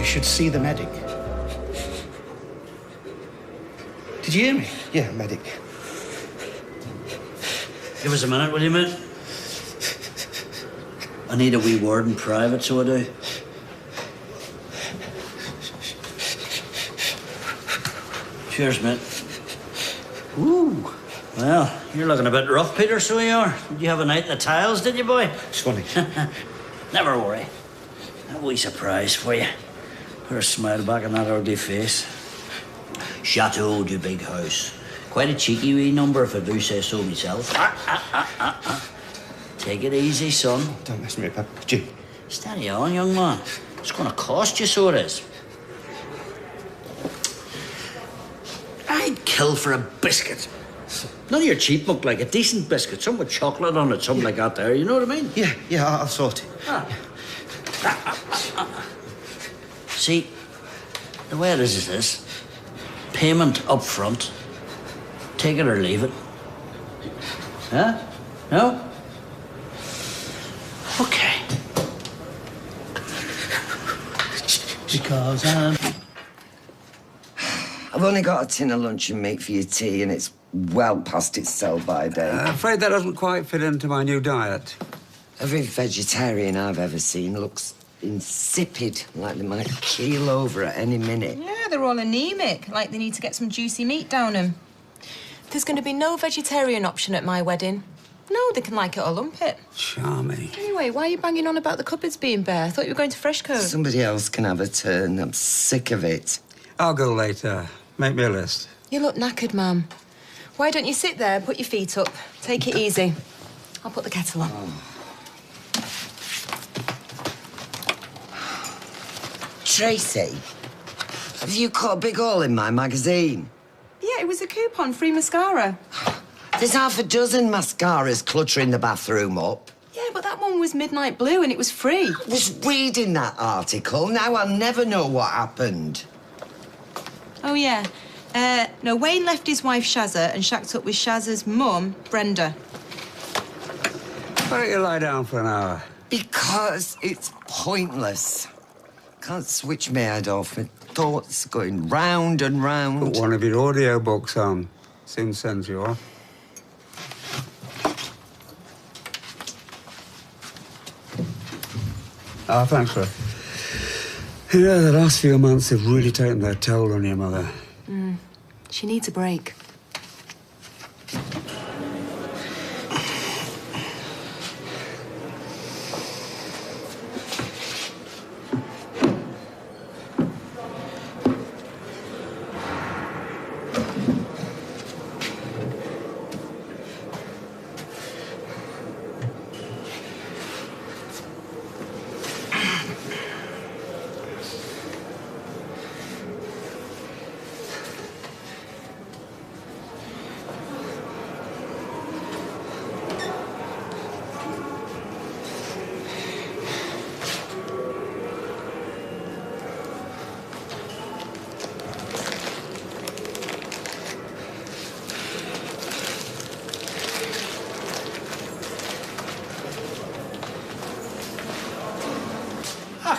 should see the medic. Did you hear me? Yeah, medic. Give us a minute, will you, mate? I need a wee word in private, so I do. Cheers, mate. Ooh. Well, you're looking a bit rough, Peter, so you are. Did you have a night in the tiles, did you, boy? It's funny. Never worry. A wee surprise for you. Put a smile back on that ugly face. Chateau du Big House. Quite a cheeky wee number, if I do say so myself. Take it easy, son. Don't mess me up, Jim. Steady on, young man. It's going to cost you, so it is. I'd kill for a biscuit. None of your cheap muck, like a decent biscuit, something with chocolate on it, something like that there, you know what I mean? Yeah, I'll sort it. See, the way it is this. Payment up front. Take it or leave it. Huh? No? Okay. Because I've only got a tin of luncheon meat for your tea, and it's well past its sell-by date. I'm afraid that doesn't quite fit into my new diet. Every vegetarian I've ever seen looks insipid, like they might keel over at any minute. Yeah, they're all anemic, like they need to get some juicy meat down them. There's going to be no vegetarian option at my wedding. No, they can like it or lump it. Charming. Anyway, why are you banging on about the cupboards being bare? I thought you were going to Freshco. Somebody else can have a turn. I'm sick of it. I'll go later. Make me a list. You look knackered, Mum. Why don't you sit there, put your feet up, take it easy. I'll put the kettle on. Tracy, have you cut a big hole in my magazine? Yeah, it was a coupon, free mascara. There's half a dozen mascaras cluttering the bathroom up. Yeah, but that one was midnight blue and it was free. I was reading that article. Now I'll never know what happened. Oh, yeah. No, Wayne left his wife, Shazza, and shacked up with Shazza's mum, Brenda. Why don't you lie down for an hour? Because it's pointless. Can't switch my head off. My thoughts going round and round. Put one of your audio books on. Soon sends you off. Thanks, Ray. You know, the last few months have really taken their toll on your mother. She needs a break.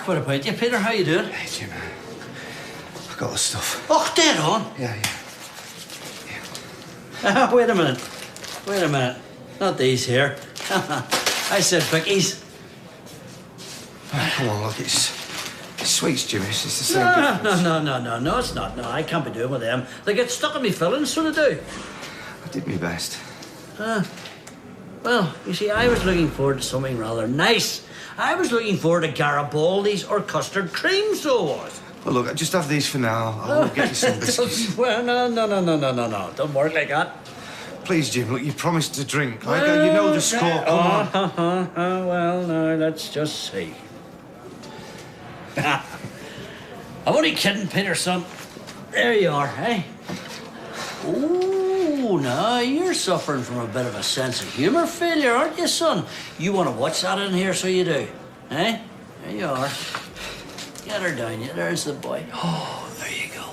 What about you, Peter? How you doing? Hey, Jim. I got the stuff. Oh, dead on. Yeah. Wait a minute. Wait a minute. Not these here. I said pickies. Oh, come on, look, it's sweets, Jim. It's the same difference. No, it's not. No, I can't be doing with them. They get stuck in me fillings, so they do. I did my best. Well, you see, I was looking forward to something rather nice. I was looking forward to Garibaldi's or custard cream, so was. Well, look, just have these for now. I'll get you some biscuits. Well, no. Don't work like that. Please, Jim, look, you promised to drink. You know the score, come on. Well, now, let's just see. I'm only kidding, Peter, son. There you are, eh? Ooh, now, you're suffering from a bit of a sense of humour failure, aren't you, son? You want to watch that in here, so you do. Eh? There you are. Get her down, you. There's the boy. Oh, there you go.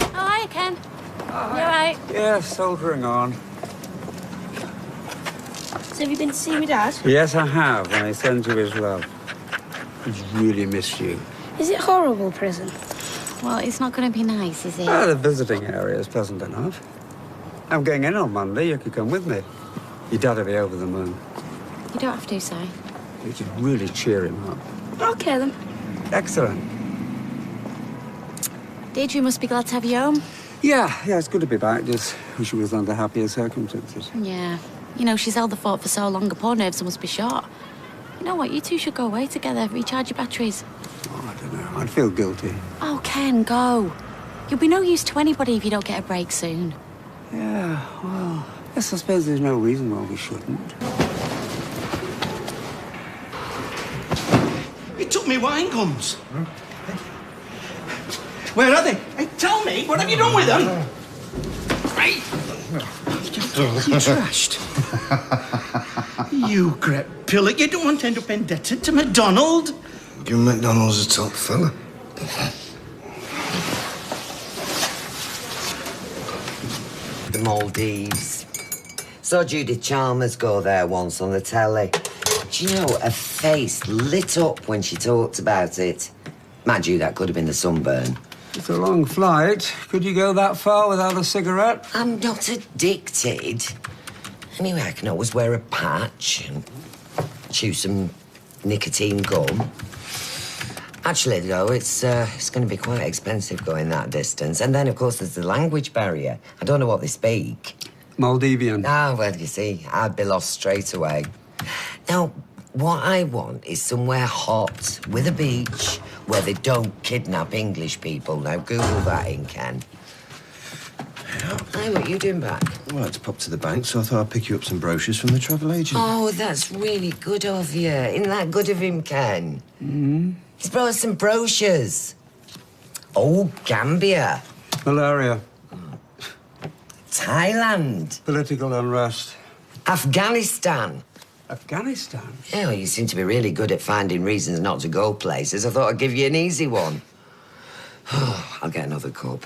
Oh, hi, Ken. You all right? Yeah, soldiering on. So have you been to see my dad? Yes, I have, and he sends you his love. He's really missed you. Is it horrible, prison? Well, it's not going to be nice, is it? The visiting area is pleasant enough. I'm going in on Monday. You could come with me. Your dad will be over the moon. You don't have to, Si. You should really cheer him up. Okay, then. Excellent. Deirdre must be glad to have you home. Yeah, it's good to be back. Just wish it was under happier circumstances. Yeah. You know, she's held the fort for so long, her poor nerves must be shot. You know what? You two should go away together, recharge your batteries. Oh, I don't know. I'd feel guilty. Oh, Ken, go. You'll be no use to anybody if you don't get a break soon. Yeah, well, yes, I suppose there's no reason why we shouldn't. You took me wine gums. Where are they? Hey, tell me, what have you done with them? Hey! You trashed. You great pillock. You don't want to end up indebted to McDonald. Give McDonald's a top fella. The Maldives. Saw Judith Chalmers go there once on the telly. Do you know, her face lit up when she talked about it. Mind you, that could have been the sunburn. It's a long flight. Could you go that far without a cigarette? I'm not addicted. Anyway, I can always wear a patch and chew some nicotine gum. Actually, though, it's going to be quite expensive going that distance. And then, of course, there's the language barrier. I don't know what they speak. Maldivian. Ah, well, you see, I'd be lost straight away. Now, what I want is somewhere hot with a beach where they don't kidnap English people. Now, Google that in, Ken. Yeah. Hey, what are you doing back? Well, I had to pop to the bank, so I thought I'd pick you up some brochures from the travel agent. Oh, that's really good of you. Isn't that good of him, Ken? Mm-hmm. He's brought us some brochures. Oh, Gambia. Malaria. Thailand. Political unrest. Afghanistan. Afghanistan? Yeah, well, you seem to be really good at finding reasons not to go places. I thought I'd give you an easy one. I'll get another cup.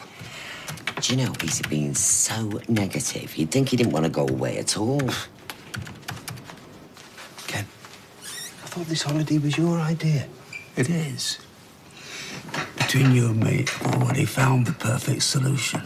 Do you know, he's being so negative, you'd think he didn't want to go away at all. Ken, I thought this holiday was your idea. It is. Between you and me, I've already found the perfect solution.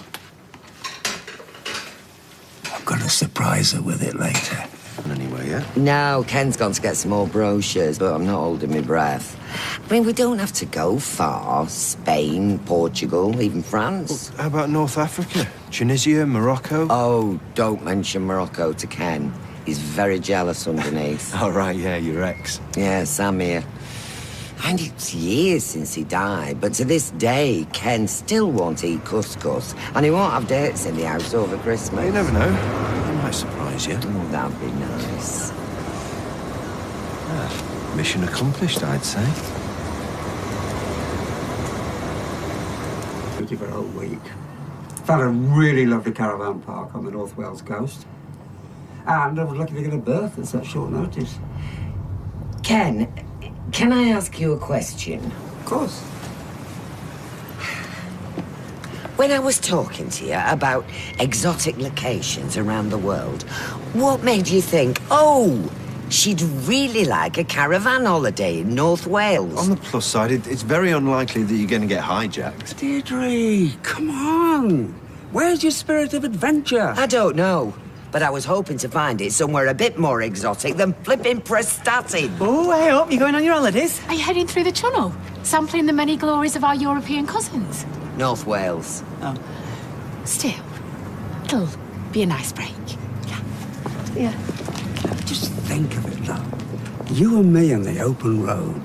I'm going to surprise her with it later. Anyway, yeah? No, Ken's gone to get some more brochures, but I'm not holding my breath. I mean, we don't have to go far. Spain, Portugal, even France. How about North Africa? Tunisia, Morocco? Oh, don't mention Morocco to Ken. He's very jealous underneath. All right, yeah, your ex. Yeah, Samir. And it's years since he died, but to this day, Ken still won't eat couscous, and he won't have dates in the house over Christmas. You never know. It might surprise you. Oh, that'd be nice. Mission accomplished, I'd say. Thank you for a whole week. Found a really lovely caravan park on the North Wales coast. And I was lucky to get a berth at such short notice. Ken, can I ask you a question? Of course. When I was talking to you about exotic locations around the world, what made you think, oh, she'd really like a caravan holiday in North Wales? On the plus side, it's very unlikely that you're going to get hijacked. Deirdre, come on. Where's your spirit of adventure? I don't know, but I was hoping to find it somewhere a bit more exotic than flipping Prestatyn. Oh, hey up, you going on your holidays? Are you heading through the channel, sampling the many glories of our European cousins? North Wales. Oh. Still, it'll be a nice break. Yeah. Just think of it, love. You and me on the open road.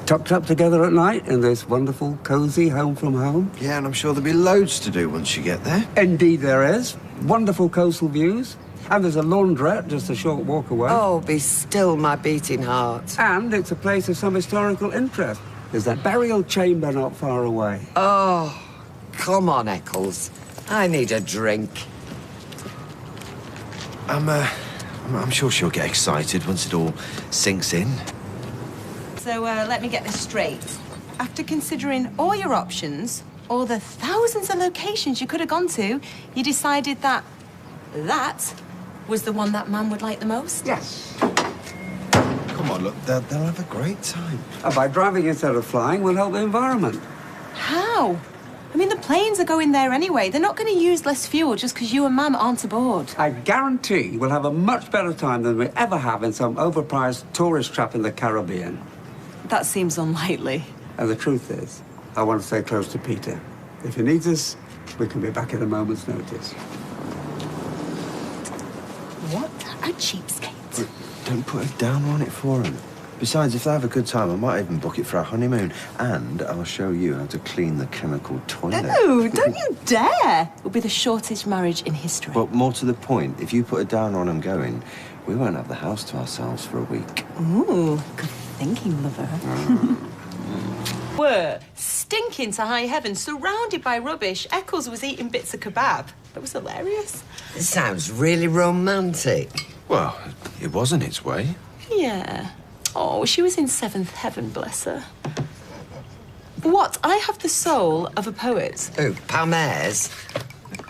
Tucked up together at night in this wonderful, cosy home from home. Yeah, and I'm sure there'll be loads to do once you get there. Indeed there is. Wonderful coastal views. And there's a laundrette just a short walk away. Oh, be still my beating heart. And it's a place of some historical interest. There's that burial chamber not far away. Oh, come on, Eccles. I need a drink. I'm sure she'll get excited once it all sinks in. So let me get this straight. After considering all your options, all the thousands of locations you could have gone to, you decided that that was the one that man would like the most? Yes. Come on, look, they'll have a great time. And by driving instead of flying, we'll help the environment. How? I mean, the planes are going there anyway. They're not going to use less fuel just because you and Mum aren't aboard. I guarantee we'll have a much better time than we ever have in some overpriced tourist trap in the Caribbean. That seems unlikely. And the truth is, I want to stay close to Peter. If he needs us, we can be back at a moment's notice. What a cheapskate. But don't put a down on it for him. Besides, if they have a good time, I might even book it for our honeymoon. And I'll show you how to clean the chemical toilet. No, don't you dare. It'll be the shortest marriage in history. But more to the point, if you put a down on him going, we won't have the house to ourselves for a week. Ooh, good thinking, lover. Were stinking to high heaven, surrounded by rubbish. Eccles was eating bits of kebab. That was hilarious. It sounds really romantic. Well, it was in its way. Yeah. Oh, she was in seventh heaven, bless her. What? I have the soul of a poet. Oh, Palmares?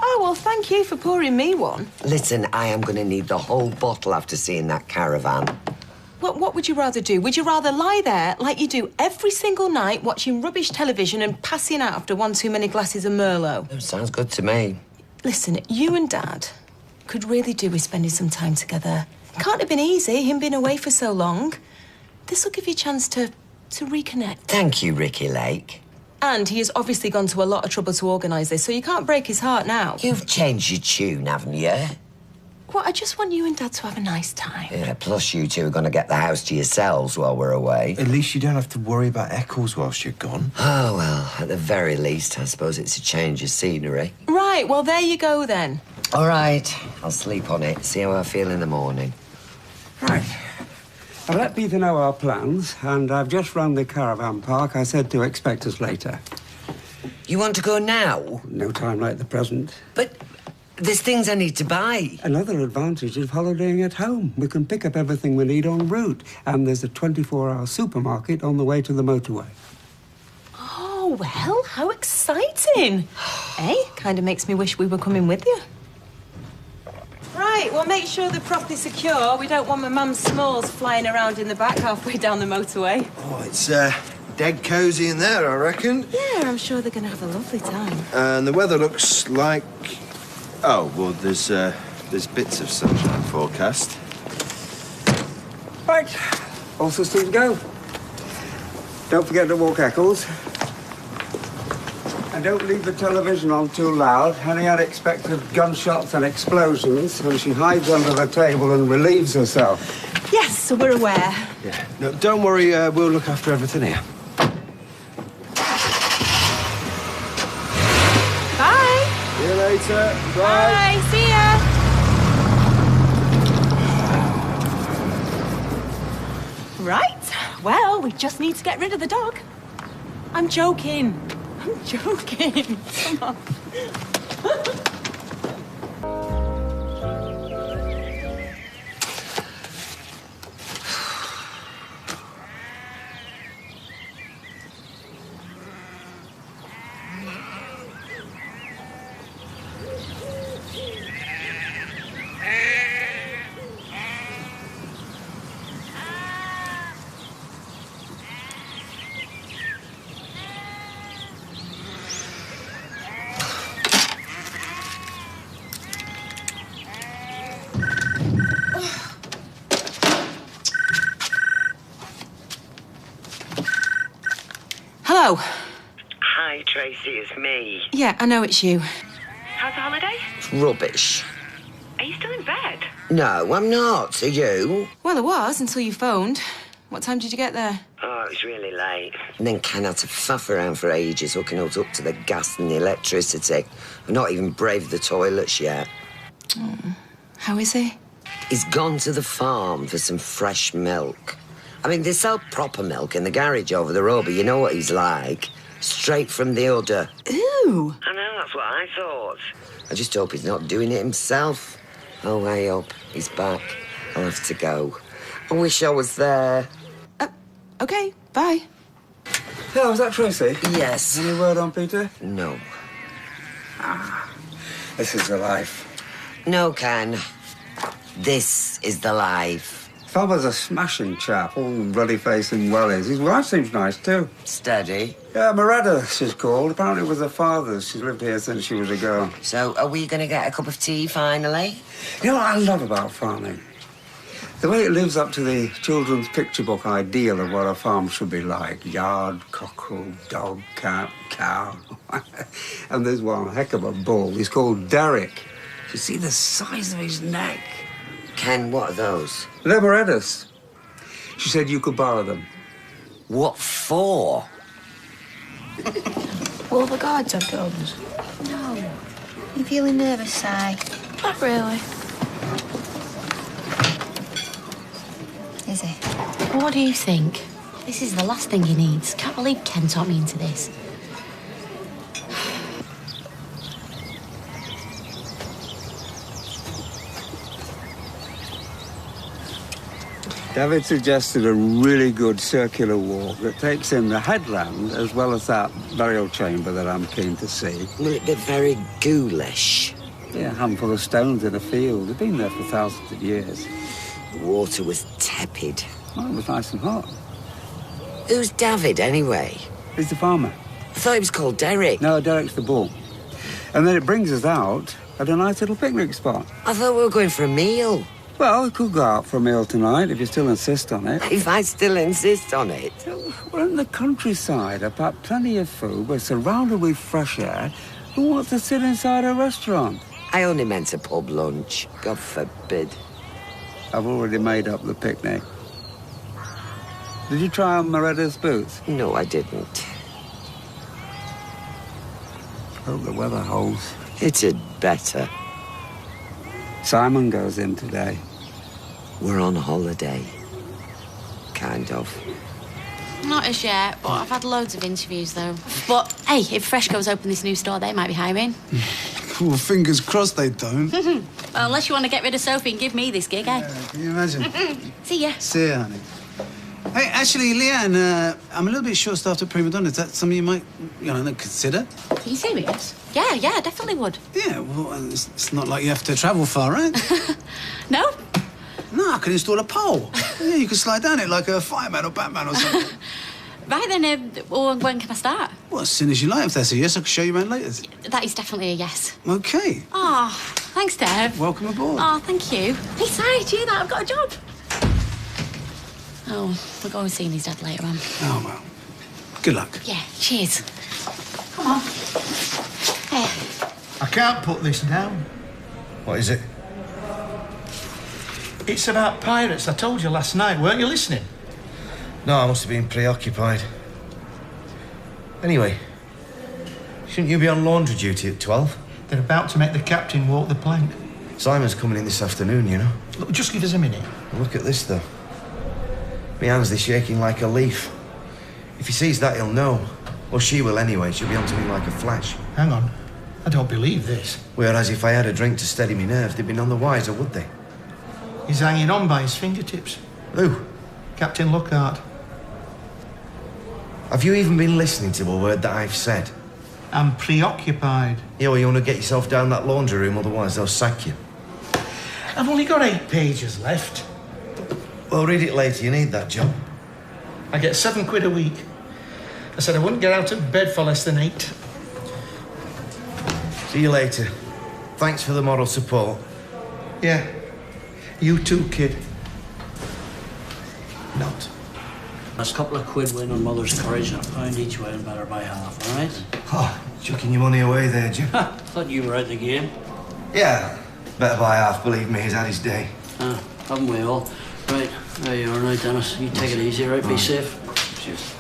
Oh, well, thank you for pouring me one. Listen, I am going to need the whole bottle after seeing that caravan. What would you rather do? Would you rather lie there like you do every single night, watching rubbish television and passing out after one too many glasses of Merlot? Oh, sounds good to me. Listen, you and Dad could really do with spending some time together. Can't have been easy, him being away for so long. This will give you a chance to reconnect. Thank you, Ricky Lake. And he has obviously gone to a lot of trouble to organise this, so you can't break his heart now. You've changed your tune, haven't you? Well, I just want you and Dad to have a nice time. Yeah, plus you two are going to get the house to yourselves while we're away. At least you don't have to worry about Eccles whilst you're gone. Oh, well, at the very least, I suppose it's a change of scenery. Right, well, there you go, then. All right, I'll sleep on it, see how I feel in the morning. Right. I've let Peter know our plans, and I've just run the caravan park. I said to expect us later. You want to go now? No time like the present. But there's things I need to buy. Another advantage of holidaying at home. We can pick up everything we need en route, and there's a 24-hour supermarket on the way to the motorway. Oh, well, how exciting. Eh? Kind of makes me wish we were coming with you. Right, well, make sure they're properly secure. We don't want my mum's smalls flying around in the back halfway down the motorway. Oh, it's dead cosy in there, I reckon. Yeah, I'm sure they're going to have a lovely time. And the weather looks like... Oh, well, there's bits of sunshine forecast. Right, all systems go. Don't forget to walk Eccles. And don't leave the television on too loud. Any unexpected gunshots and explosions, and she hides under the table and relieves herself. Yes, so we're aware. Yeah. No, don't worry, we'll look after everything here. Bye. See you later. Bye. See ya. Right. Well, we just need to get rid of the dog. I'm joking. I'm joking. Come on. Hello. Hi, Tracy, it's me. Yeah, I know it's you. How's the holiday? It's rubbish. Are you still in bed? No, I'm not. Are you? Well, I was until you phoned. What time did you get there? Oh, it was really late. And then Ken had to faff around for ages, hooking us up to the gas and the electricity. I've not even braved the toilets yet. How is he? He's gone to the farm for some fresh milk. I mean, they sell proper milk in the garage over the road, but you know what he's like. Straight from the udder. Ooh. I know, that's what I thought. I just hope he's not doing it himself. Oh, hey up. He's back. I'll have to go. I wish I was there. Okay, bye. Yeah, was that Tracy? Yes. Any word on Peter? No. This is the life. No, Ken. This is the life. Father's a smashing chap, all ruddy face and wellies. His wife seems nice, too. Steady. Yeah, Moretta, she's called. Apparently it was her father's. She's lived here since she was a girl. So, are we going to get a cup of tea, finally? You know what I love about farming? The way it lives up to the children's picture book ideal of what a farm should be like. Yard, cockerel, dog, cat, cow. And there's one heck of a bull. He's called Derek. You see the size of his neck? Ken, what are those? They're Morettas. She said you could borrow them. What for? All the guards have guns? No, You feeling nervous, Si? not really. Is he? Well, what do you think? This is the last thing he needs. Can't believe Ken taught me into this. David suggested a really good circular walk that takes in the headland as well as that burial chamber that I'm keen to see. Will it be very ghoulish? Yeah, a handful of stones in a field. They've been there for thousands of years. The water was tepid. Well, it was nice and hot. Who's David, anyway? He's the farmer. I thought he was called Derek. No, Derek's the bull. And then it brings us out at a nice little picnic spot. I thought we were going for a meal. Well, we could go out for a meal tonight if you still insist on it. If I still insist on it. We're in the countryside. I've got plenty of food. We're surrounded with fresh air. Who wants to sit inside a restaurant? I only meant a pub lunch. God forbid. I've already made up the picnic. Did you try on Moretta's boots? No, I didn't. Hope the weather holds. It had better. Simon goes in today. We're on holiday. Kind of. Not as yet, but I've had loads of interviews, though. But, hey, if Freshco's open this new store, they might be hiring. Well, fingers crossed they don't. Well, unless you want to get rid of Sophie and give me this gig, eh? Can you imagine? See ya. See ya, honey. Hey, actually, Leanne, I'm a little bit short-staffed at Prima Donna. Is that something you might, consider? Are you serious? Yeah, definitely would. Yeah, well, it's not like you have to travel far, right? No? No, I could install a pole. Yeah, you could slide down it like a fireman or Batman or something. Right then, well, when can I start? Well, as soon as you like. If that's a yes, I can show you around later. That is definitely a yes. OK. Oh, thanks, Deb. Welcome aboard. Oh, thank you. Hey, Si, do you that? I've got a job. Oh, we're going to see his dad later on. Oh, well. Good luck. Yeah, cheers. Come on. Hey. I can't put this down. What is it? It's about pirates. I told you last night, weren't you listening? No, I must have been preoccupied. Anyway, shouldn't you be on laundry duty at 12? They're about to make the captain walk the plank. Simon's coming in this afternoon, you know. Look, just give us a minute. Look at this, though. My hands, they're shaking like a leaf. If he sees that, he'll know. Well, she will anyway. She'll be onto me like a flash. Hang on. I don't believe this. Whereas if I had a drink to steady me nerves, they'd be none the wiser, would they? He's hanging on by his fingertips. Who? Captain Lockhart. Have you even been listening to a word that I've said? I'm preoccupied. Yeah, well, you want to get yourself down that laundry room, otherwise they'll sack you. I've only got 8 pages left. Well, read it later. You need that job. I get £7 a week. I said I wouldn't get out of bed for less than 8. See you later. Thanks for the moral support. Yeah. You too, kid. Not. That's a couple of quid win on Mother's courage and £1 each way and better by half, all right? Oh, chucking your money away there, Jim. Thought you were out the game. Yeah, better by half, believe me, he's had his day. Haven't we all? Right, there you are now, Dennis. You take it easy, right? Be safe. Cheers.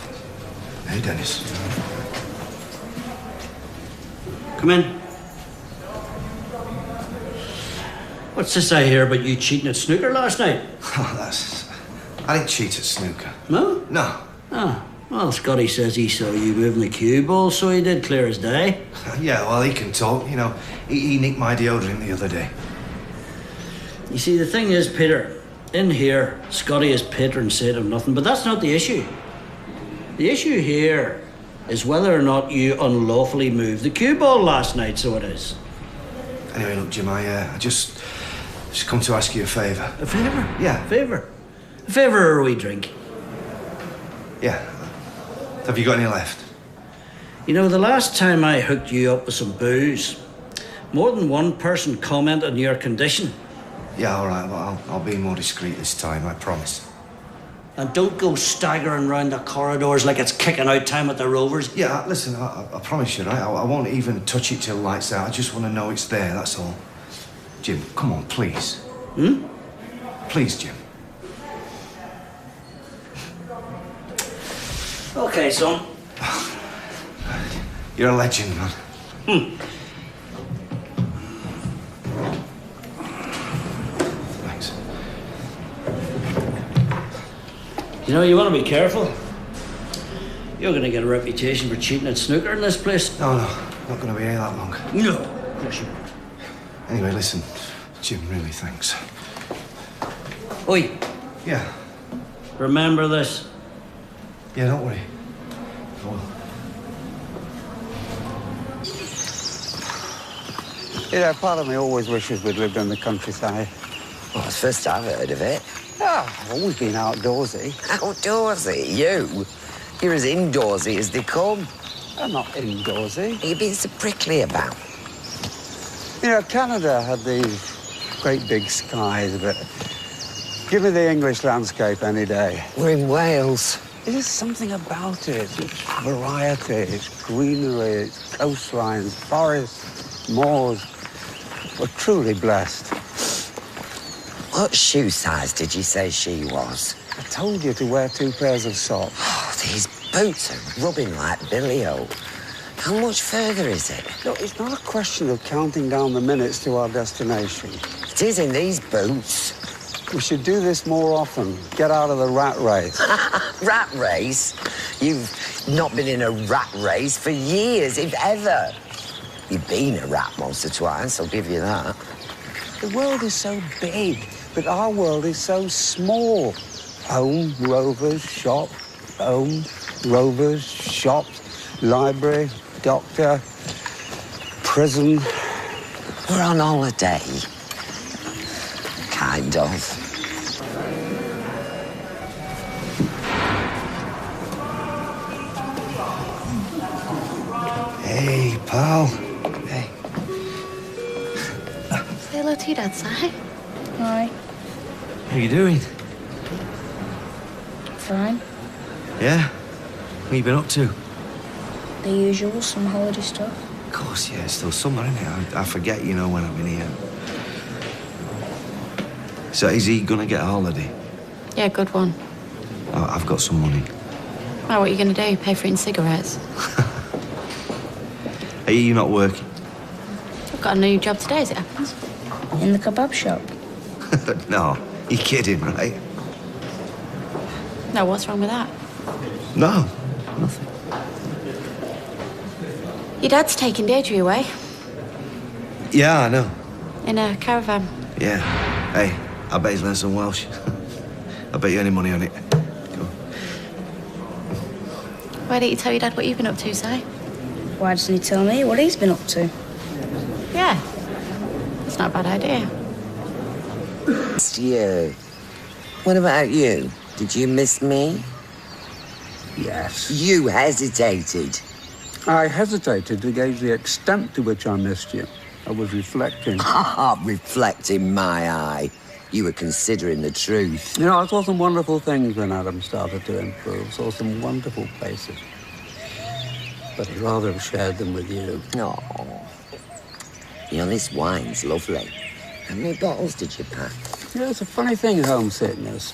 Hey, Dennis. Come in. What's this I hear about you cheating at snooker last night? Oh, that's... I didn't cheat at snooker. No? No. Ah, well, Scotty says he saw you moving the cue ball, so he did, clear as day. Yeah, well, he can talk, you know. He nicked my deodorant the other day. You see, the thing is, Peter, in here, Scotty is patron saint of nothing, but that's not the issue. The issue here is whether or not you unlawfully moved the cue ball last night, so it is. Anyway, look, Jim, I just come to ask you a favour. A favour? Yeah. Favour? A favour or a wee drink? Yeah. Have you got any left? You know, the last time I hooked you up with some booze, more than one person commented on your condition. Yeah, all right. Well, I'll be more discreet this time, I promise. And don't go staggering round the corridors like it's kicking out time at the Rovers. Yeah, listen, I promise you, right? I won't even touch it till lights out. I just want to know it's there, that's all. Jim, come on, please. Hmm? Please, Jim. Okay, son. You're a legend, man. Thanks. You know, you want to be careful. You're going to get a reputation for cheating at snooker in this place. No, not going to be here that long. No, of course you won't. Anyway, listen, Jim, really thanks. Oi. Yeah. Remember this. Yeah, don't worry. I will. You know, part of me always wishes we'd lived in the countryside. Well, it's the first I've heard of it. I've always been outdoorsy. Outdoorsy? You? You're as indoorsy as they come. I'm not indoorsy. You're being so prickly about. You know, Canada had these great big skies, but give me the English landscape any day. We're in Wales. There's something about it. It's variety, it's greenery, it's coastlines, forests, moors. We're truly blessed. What shoe size did you say she was? I told you to wear 2 pairs of socks. Oh, these boots are rubbing like billy-o. How much further is it? Look, it's not a question of counting down the minutes to our destination. It is in these boots. We should do this more often. Get out of the rat race. Rat race? You've not been in a rat race for years, if ever. You've been a rat once or twice, I'll give you that. The world is so big, but our world is so small. Home, rovers, shop. Home, rovers, shops, library, doctor, prison. We're on holiday. Kind of. Hey, pal. Hey. Say hello to your dad, Si. Hi. How you doing? Fine. Yeah? What you been up to? The usual, some holiday stuff. Of course, yeah, it's still summer, isn't it? I forget, you know, when I've been here. So is he gonna get a holiday? Yeah, good one. Oh, I've got some money. Well, what are you going to do? Pay for eating cigarettes? Are you not working? I've got a new job today, as it happens. In the kebab shop. No, you're kidding, right? No, what's wrong with that? No, nothing. Your dad's taking Deirdre away Yeah, I know. in a caravan. Yeah. Hey, I bet he's learned some Welsh. I bet you any money on it. Go on. Why didn't you tell your dad what you've been up to, Si? Why doesn't he tell me what he's been up to? Yeah, that's not a bad idea. It's you. What about you? Did you miss me? Yes. You hesitated. I hesitated to gauge the extent to which I missed you. I was reflecting. Reflect in my eye. You were considering the truth. You know, I saw some wonderful things when Adam started to improve. Saw some wonderful places. But I'd rather have shared them with you. No. You know, this wine's lovely. How many bottles did you pack? Yeah, it's a funny thing, homesickness.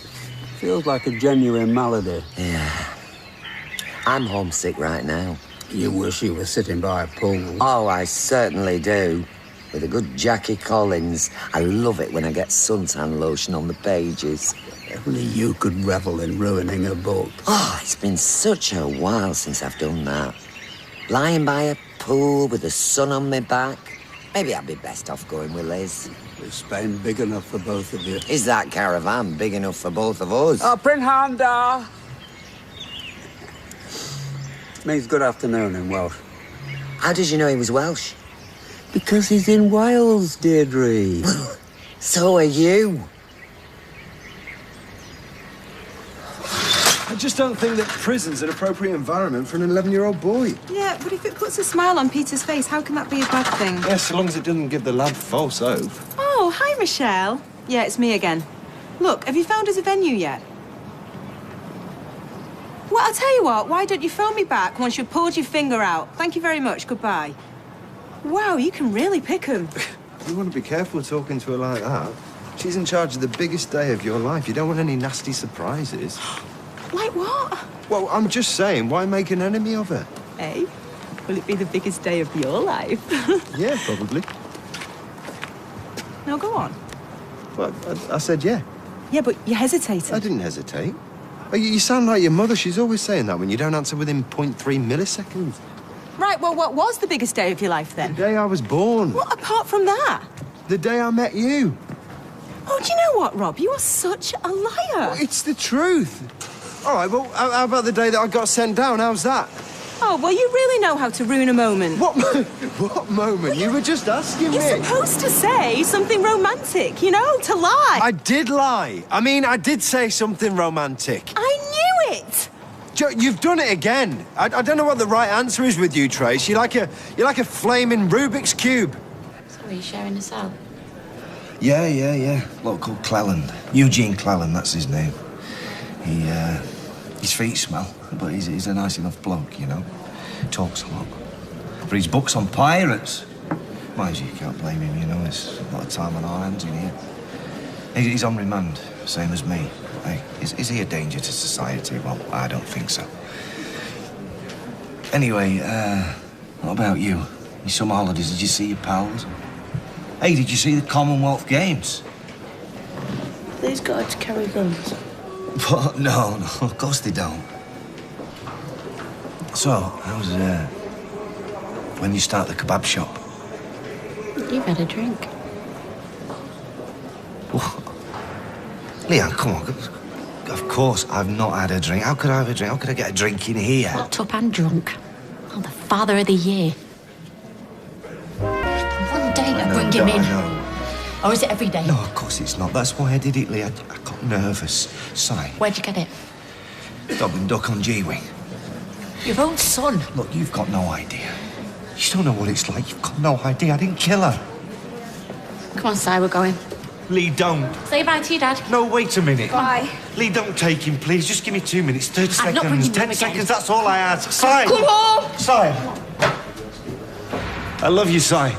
Feels like a genuine malady. Yeah. I'm homesick right now. You wish you were sitting by a pool. Oh, I certainly do. With a good Jackie Collins. I love it when I get suntan lotion on the pages. Only you could revel in ruining a book. Oh, it's been such a while since I've done that. Lying by a pool with the sun on my back. Maybe I'd be best off going with Liz. Is Spain big enough for both of you? Is that caravan big enough for both of us? Oh, Prinhanda! Means good afternoon in Welsh. How did you know he was Welsh? Because he's in Wales, Deirdre. So are you. just don't think that prison's an appropriate environment for an 11-year-old boy. Yeah, but if it puts a smile on Peter's face, how can that be a bad thing? Yeah, so long as it doesn't give the lad false hope. Oh, hi, Michelle. Yeah, it's me again. Look, have you found us a venue yet? Well, I'll tell you what, why don't you phone me back once you've pulled your finger out? Thank you very much, goodbye. Wow, you can really pick 'em. You want to be careful talking to her like that. She's in charge of the biggest day of your life. You don't want any nasty surprises. Like what? Well, I'm just saying, why make an enemy of her? Eh? Will it be the biggest day of your life? Yeah, probably. Now go on. Well, I said yeah. Yeah, but you hesitated. I didn't hesitate. Oh, you sound like your mother. She's always saying that when you don't answer within 0.3 milliseconds. Right, well, what was the biggest day of your life then? The day I was born. What, apart from that? The day I met you. Oh, do you know what, Rob? You are such a liar. Well, it's the truth. All right, well, how about the day that I got sent down? How's that? Oh, well, you really know how to ruin a moment. What moment? Well, you were just asking me. You're supposed to say something romantic, you know, to lie. I did lie. I mean, I did say something romantic. I knew it. You've done it again. I don't know what the right answer is with you, Trace. You're like a flaming Rubik's Cube. So are you sharing a cell? Yeah. A bloke called Cleland. Eugene Cleland, that's his name. His feet smell, but he's a nice enough bloke, you know. Talks a lot. But his book's on pirates. Mind you, you can't blame him, you know. There's a lot of time on our hands in here. He's on remand, same as me. Hey, is he a danger to society? Well, I don't think so. Anyway, what about you? Your summer holidays, did you see your pals? Hey, did you see the Commonwealth Games? These guys carry guns. But no, of course they don't. So, how's when you start the kebab shop? You've had a drink. Leanne, come on. Of course, I've not had a drink. How could I have a drink? How could I get a drink in here? Locked up and drunk. Oh, the father of the year. One day to bring him in. I know. Or is it every day? No, of course it's not. That's why I did it, Lee. I got nervous. Sigh. Where'd you get it? Dog and duck on G-Wing. Your own son. Look, you've got no idea. You don't know what it's like. You've got no idea. I didn't kill her. Come on, Si, we're going. Lee, don't. Say bye to your dad. No, wait a minute. Bye. Lee, don't take him, please. Just give me 2 minutes, 30 I'm seconds. not bringing you 10 again. seconds, that's all I ask. Si! Come on! Si! I love you, Si.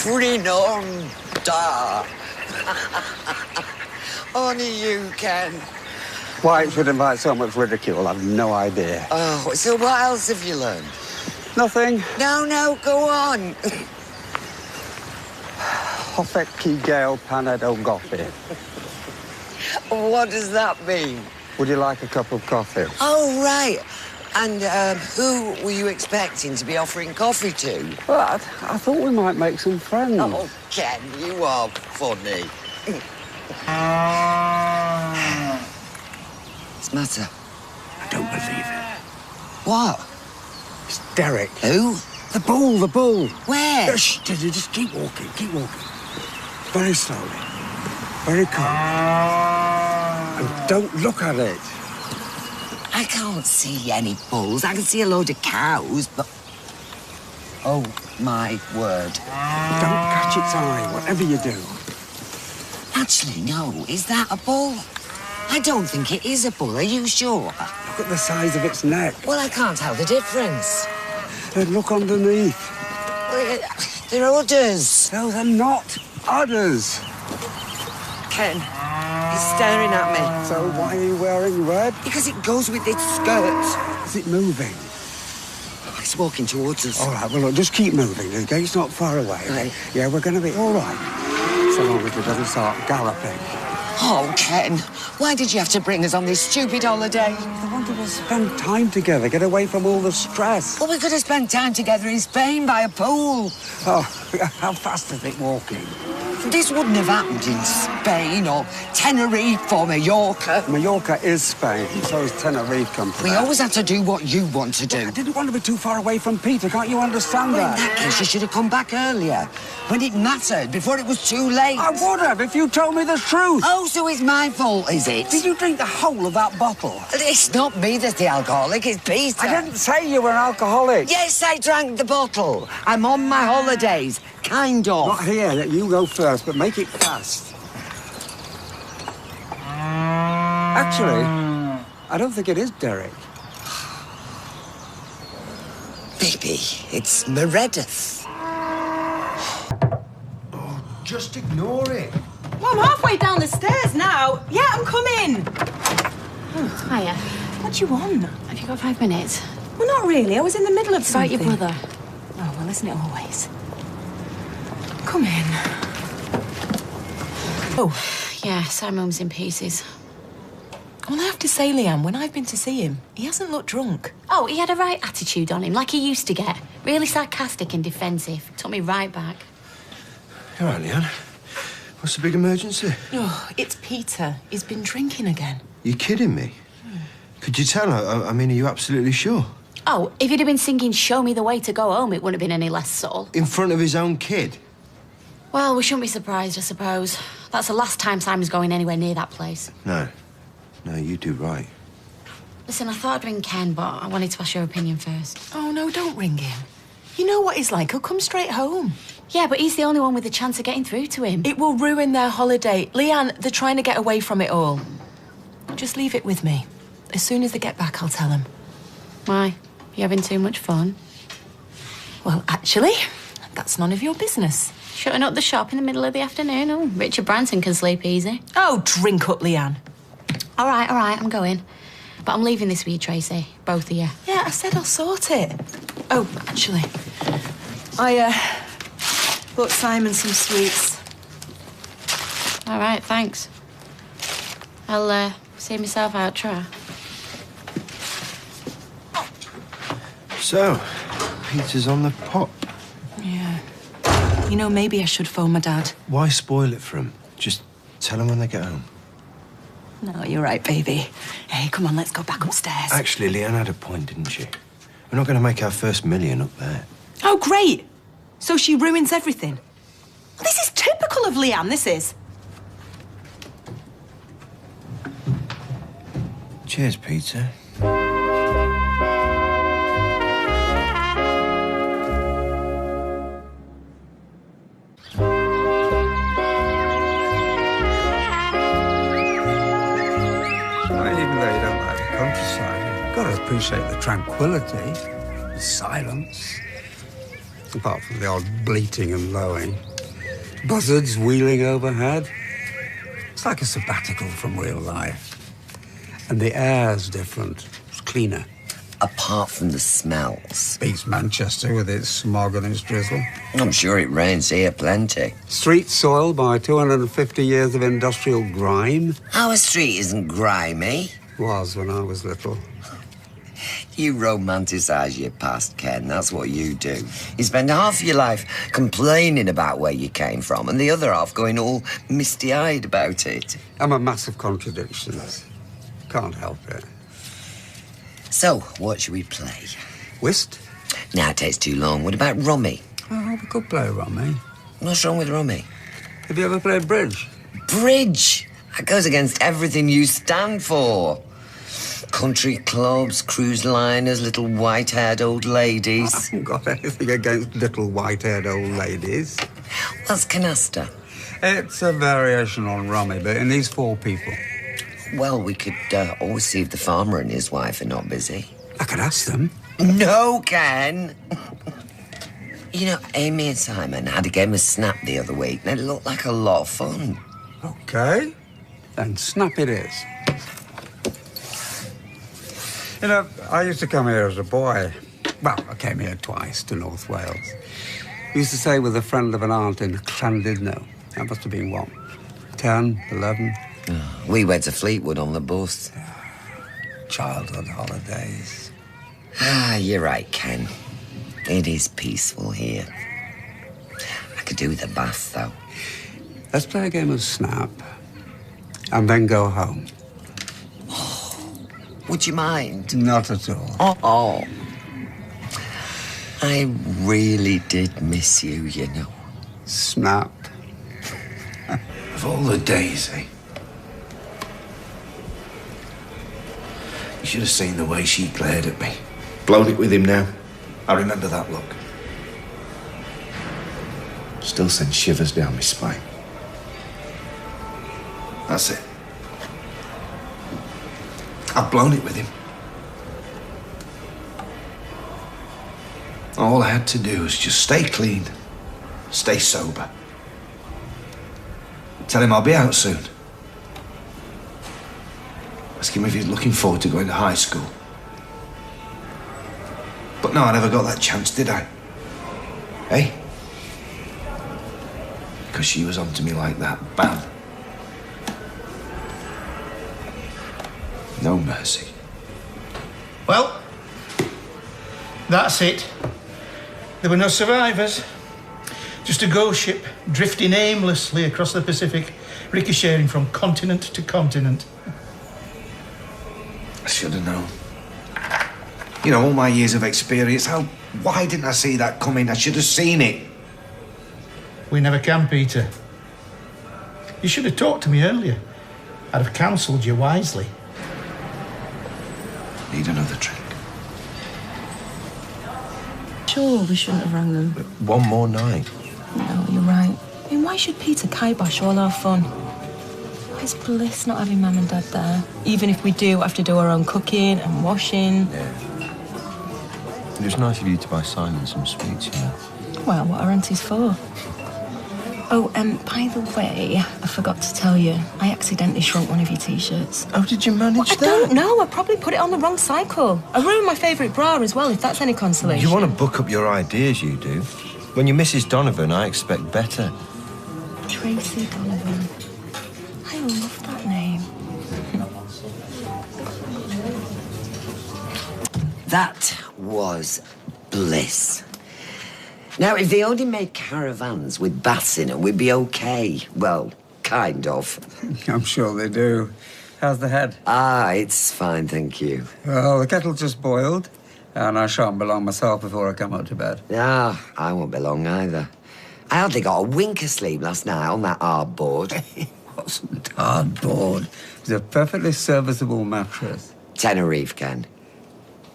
Bring on, da. Only you can. Why it should invite so much ridicule, I've no idea. Oh, so what else have you learned? Nothing. No, go on. Hoffet ki gael paned o goffi. What does that mean? Would you like a cup of coffee? Oh, right. And who were you expecting to be offering coffee to? Well, I thought we might make some friends. Oh, Ken, you are funny. What's the matter? I don't believe it. What? It's Derek. Who? The bull. Where? Shh, just keep walking. Very slowly. Very calm. And don't look at it. I can't see any bulls. I can see a load of cows, but... Oh, my word. Don't catch its eye, whatever you do. Actually, no. Is that a bull? I don't think it is a bull. Are you sure? Look at the size of its neck. Well, I can't tell the difference. And look underneath. They're udders. No, they're not udders. Ken, he's staring at me. So why are you wearing red? Because it goes with its skirt. Is it moving? It's walking towards us. All right, well, look, just keep moving. The gate's not far away. Right. Yeah, we're going to be all right. So long as it doesn't start galloping. Oh, Ken, why did you have to bring us on this stupid holiday? I wanted to spend time together, get away from all the stress. Well, we could have spent time together in Spain by a pool. Oh, how fast is it walking? This wouldn't have happened in Spain or Tenerife or Mallorca. Mallorca is Spain, so is Tenerife come to We that. always have to do what you want to do. I didn't want to be too far away from Peter, can't you understand Well, that? in that case, you should have come back earlier, when it mattered, before it was too late. I would have if you told me the truth. Oh, so it's my fault, is it? Did you drink the whole of that bottle? It's not me that's the alcoholic, it's Peter. I didn't say you were an alcoholic. Yes, I drank the bottle. I'm on my holidays, kind of. Not here. You go first, but make it fast. Actually, I don't think it is Derek. Maybe it's Meredith. Just ignore it. Well, I'm halfway down the stairs now. Yeah, I'm coming. Oh, hiya. What do you want? Have you got 5 minutes? Well, not really. I was in the middle of It's about something. your brother. Oh, well, isn't it always? Come in. Oh. Yeah, Simon's in pieces. Well, I have to say, Leanne, when I've been to see him, he hasn't looked drunk. Oh, he had a right attitude on him, like he used to get. Really sarcastic and defensive. Took me right back. All right, Leanne. What's the big emergency? Oh, it's Peter. He's been drinking again. You kidding me? Could you tell? I mean, are you absolutely sure? Oh, if he'd have been singing Show Me the Way to Go Home, it wouldn't have been any less subtle. In front of his own kid? Well, we shouldn't be surprised, I suppose. That's the last time Simon's going anywhere near that place. No. No, you do right. Listen, I thought I'd ring Ken, but I wanted to ask your opinion first. Oh, no, don't ring him. You know what he's like. He'll come straight home. Yeah, but he's the only one with a chance of getting through to him. It will ruin their holiday. Leanne, they're trying to get away from it all. Just leave it with me. As soon as they get back, I'll tell them. Why? You having too much fun? Well, actually, that's none of your business. Shutting up the shop in the middle of the afternoon? Oh, Richard Branson can sleep easy. Oh, drink up, Leanne. All right, I'm going. But I'm leaving this with you, Tracy. Both of you. Yeah, I said I'll sort it. Oh, actually, I bought Simon some sweets. All right, thanks. I'll see myself out, try. So, Peter's on the pop. Yeah. You know, maybe I should phone my dad. Why spoil it for him? Just tell him when they get home. No, you're right, baby. Hey, come on, let's go back upstairs. Actually, Leanne had a point, didn't she? We're not going to make our first million up there. Oh, great. So she ruins everything. This is typical of Leanne, this is. Cheers, Peter. Even though you don't like the countryside, you've got to appreciate the tranquility, the silence. Apart from the odd bleating and lowing. Buzzards wheeling overhead. It's like a sabbatical from real life. And the air's different. It's cleaner. Apart from the smells. Beats Manchester with its smog and its drizzle. I'm sure it rains here plenty. Street soiled by 250 years of industrial grime. Our street isn't grimy. Was when I was little. You romanticise your past, Ken. That's what you do. You spend half your life complaining about where you came from and the other half going all misty-eyed about it. I'm a mass of contradictions. Can't help it. So, what should we play? Whist? Nah, it takes too long. What about rummy? Oh, we could play rummy. What's wrong with rummy? Have you ever played bridge? Bridge? That goes against everything you stand for. Country clubs, cruise liners, little white-haired old ladies. I haven't got anything against little white-haired old ladies. What's canasta? It's a variation on rummy, but it needs 4 people. Well, we could always see if the farmer and his wife are not busy. I could ask them. No, Ken. You know, Amy and Simon had a game of Snap the other week, and it looked like a lot of fun. OK. Then Snap it is. You know, I used to come here as a boy. Well, I came here twice to North Wales. We used to stay with a friend of an aunt in Llandudno. That must have been, what, 10, 11? We went to Fleetwood on the bus. Childhood holidays. Ah, you're right, Ken. It is peaceful here. I could do with a bath, though. Let's play a game of Snap and then go home. Would you mind? Not at all. Oh. I really did miss you, you know. Snap. Of all the days, eh? You should have seen the way she glared at me. Blown it with him now. I remember that look. Still sends shivers down my spine. That's it. I've blown it with him. All I had to do was just stay clean, stay sober. Tell him I'll be out soon. Ask him if he's looking forward to going to high school. But no, I never got that chance, did I? Eh? Because she was onto me like that. Bam. No mercy. Well, that's it. There were no survivors. Just a ghost ship drifting aimlessly across the Pacific, ricocheting from continent to continent. I should have known. You know, all my years of experience, why didn't I see that coming? I should have seen it. We never can, Peter. You should have talked to me earlier. I'd have counselled you wisely. Need another drink. Sure, we shouldn't have rang them. One more night. No, you're right. I mean, why should Peter kibosh all our fun? It's bliss not having Mum and Dad there. Even if we do have to do our own cooking and washing. Yeah. It was nice of you to buy Simon some sweets, you know. Well, what are aunties for? Oh, by the way, I forgot to tell you, I accidentally shrunk one of your T-shirts. How did you manage that? I don't know. I probably put it on the wrong cycle. I ruined my favourite bra as well, if that's any consolation. You want to book up your ideas, you do. When you're Mrs. Donovan, I expect better. Tracy Donovan. I love that name. That was bliss. Now, if they only made caravans with baths in them, we'd be okay. Well, kind of. I'm sure they do. How's the head? Ah, it's fine, thank you. Well, the kettle just boiled, and I shan't be long myself before I come up to bed. Ah, I won't be long either. I hardly got a wink of sleep last night on that hardboard. It wasn't hardboard. It was a perfectly serviceable mattress. Tenerife, Ken.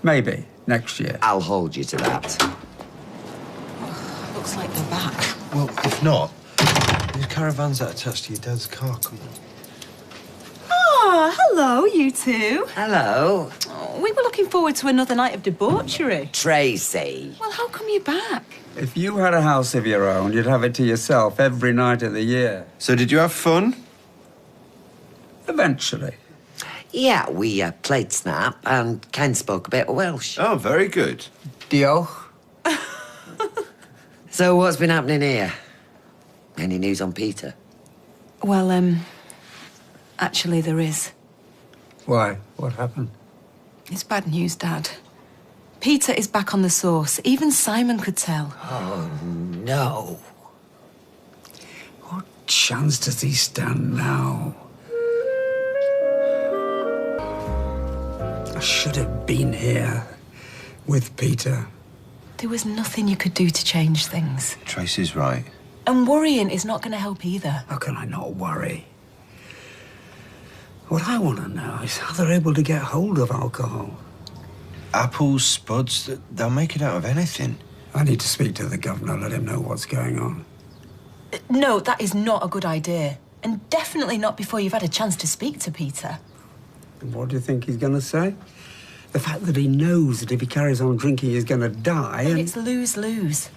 Maybe, next year. I'll hold you to that. Looks like they're back. Well, if not, there's caravans that attached to your dad's car. Come on. Oh, hello, you two. Hello. Oh, we were looking forward to another night of debauchery. Tracy. Well, how come you're back? If you had a house of your own, you'd have it to yourself every night of the year. So did you have fun? Eventually. Yeah, we played Snap and Ken spoke a bit of Welsh. Oh, very good. Diolch. So what's been happening here? Any news on Peter? Well, actually there is. Why? What happened? It's bad news, Dad. Peter is back on the source. Even Simon could tell. Oh, no. What chance does he stand now? I should have been here with Peter. There was nothing you could do to change things. Tracy's right. And worrying is not going to help either. How can I not worry? What I want to know is how they're able to get hold of alcohol. Apples, spuds, they'll make it out of anything. I need to speak to the governor, let him know what's going on. No, that is not a good idea. And definitely not before you've had a chance to speak to Peter. And what do you think he's going to say? The fact that he knows that if he carries on drinking, he's going to die. And it's lose-lose.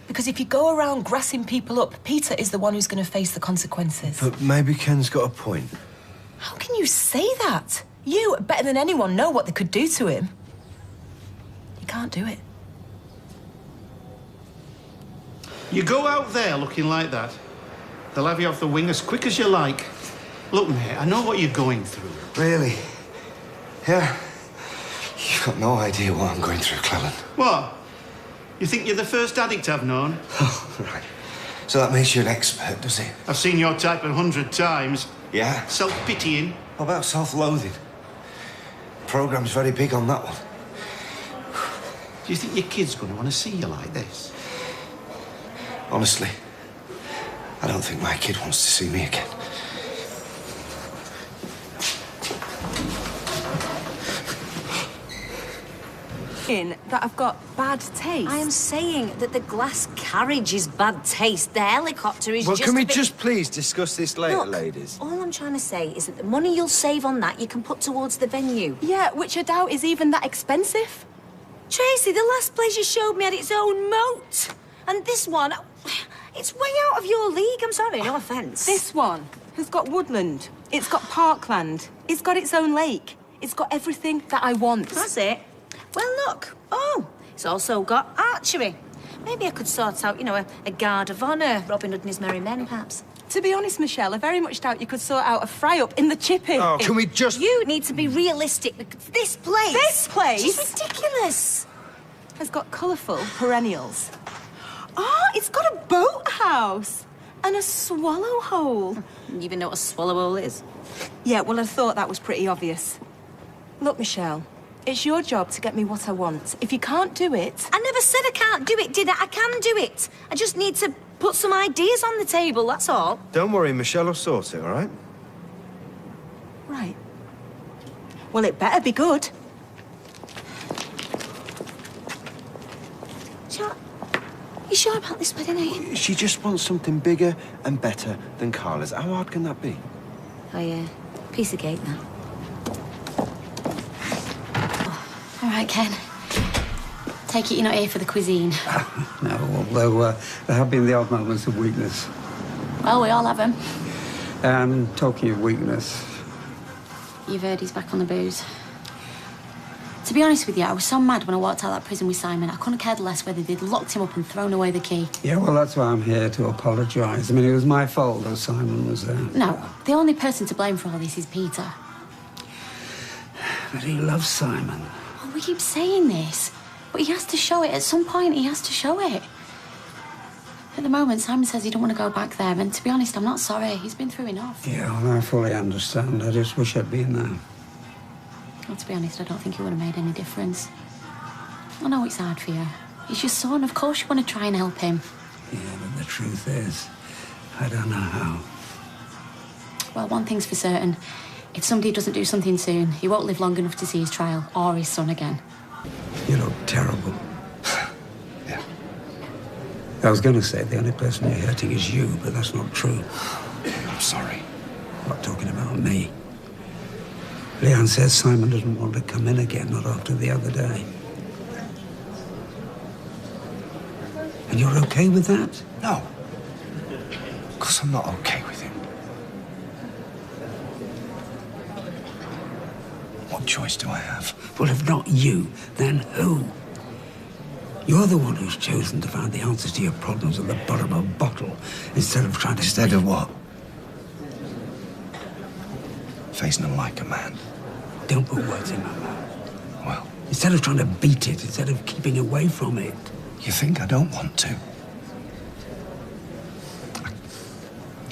Because if you go around grassing people up, Peter is the one who's going to face the consequences. But maybe Ken's got a point. How can you say that? You, better than anyone, know what they could do to him. You can't do it. You go out there looking like that, they'll have you off the wing as quick as you like. Look, mate, I know what you're going through. Really? Yeah? You've got no idea what I'm going through, Cleland. What? You think you're the first addict I've known? Oh, right. So that makes you an expert, does it? I've seen your type 100 times. Yeah? Self-pitying. What about self-loathing? Program's very big on that one. Do you think your kid's going to want to see you like this? Honestly, I don't think my kid wants to see me again. That I've got bad taste. I am saying that the glass carriage is bad taste. The helicopter is Well, just can we a bit... just please discuss this later, Look, ladies? all I'm trying to say is that the money you'll save on that you can put towards the venue. Yeah, which I doubt is even that expensive. Tracy, the last place you showed me had its own moat. And this one, it's way out of your league. I'm sorry, no offence. This one has got woodland. It's got parkland. It's got its own lake. It's got everything that I want. That's it. Well, look. Oh, it's also got archery. Maybe I could sort out, a guard of honour, Robin Hood and his merry men, perhaps. To be honest, Michelle, I very much doubt you could sort out a fry-up in the chippy. Oh, can we just... You need to be realistic, because this place... This place? It's ridiculous. Has got colourful perennials. Oh, it's got a boathouse and a swallow hole. You even know what a swallow hole is? Yeah, well, I thought that was pretty obvious. Look, Michelle, it's your job to get me what I want. If you can't do it... I never said I can't do it, did I? I can do it. I just need to put some ideas on the table, that's all. Don't worry, Michelle will sort it, all right? Right. Well, it better be good. You sure about this wedding, are you? She just wants something bigger and better than Carla's. How hard can that be? Oh, yeah. Piece of cake, now. All right, Ken. Take it you're not here for the cuisine. No, although there have been the odd moments of weakness. Well, we all have them. Talking of weakness, You've heard he's back on the booze. To be honest with you, I was so mad when I walked out of that prison with Simon. I couldn't care less whether they'd locked him up and thrown away the key. yeah, well, that's why I'm here to apologise. I mean, it was my fault that Simon was there. No, the only person to blame for all this is Peter. But he loves Simon. Oh, we keep saying this, but he has to show it. At some point, he has to show it. At the moment, Simon says he don't want to go back there, and to be honest, I'm not sorry. He's been through enough. Yeah, well, I fully understand. I just wish I'd been there. Well, to be honest, I don't think it would have made any difference. I know it's hard for you. He's your son. Of course you want to try and help him. Yeah, but the truth is, I don't know how. Well, one thing's for certain. If somebody doesn't do something soon, he won't live long enough to see his trial or his son again. You look terrible. Yeah. I was going to say the only person you're hurting is you, but that's not true. I'm sorry. I'm not talking about me. Leanne says Simon doesn't want to come in again, not after the other day. And you're okay with that? No. Of course I'm not okay with him. What choice do I have? Well, if not you, then who? You're the one who's chosen to find the answers to your problems at the bottom of a bottle instead of trying to... Instead of what? Facing him like a man. Don't put words in my mouth. Well... Instead of trying to beat it, instead of keeping away from it. You think I don't want to?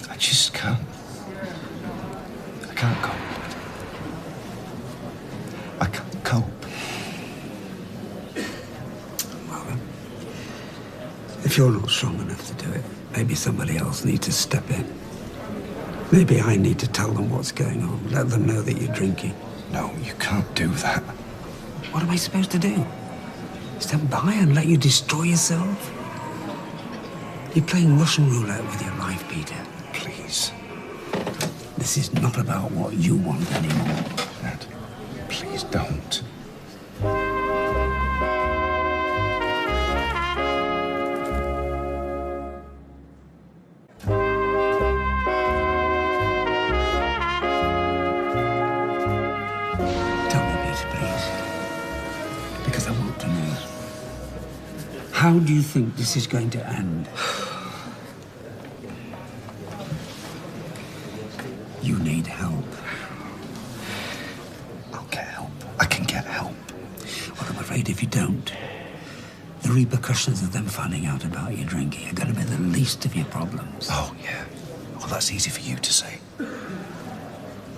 I just can't. I can't cope. I can't cope. Well, if you're not strong enough to do it, maybe somebody else needs to step in. Maybe I need to tell them what's going on, let them know that you're drinking. No, you can't do that. What am I supposed to do? Stand by and let you destroy yourself? You're playing Russian roulette with your life, Peter. Please. This is not about what you want anymore. Ned, please don't. How do you think this is going to end? You need help. I'll get help. I can get help. Well, I'm afraid if you don't, The repercussions of them finding out about your drinking are going to be the least of your problems. Oh, yeah. Well, that's easy for you to say.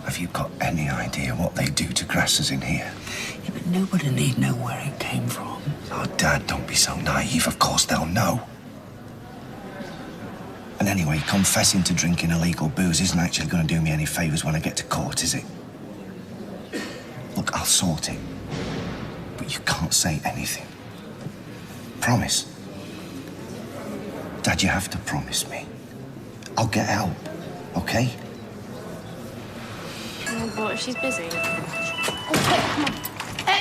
Have you got any idea what they do to grasses in here? Yeah, but nobody need know where it came from. Oh, Dad, don't be so naive. Of course they'll know. And anyway, confessing to drinking illegal booze isn't actually going to do me any favours when I get to court, is it? Look, I'll sort it. But you can't say anything. Promise. Dad, you have to promise me. I'll get help, OK? Oh, but if she's busy...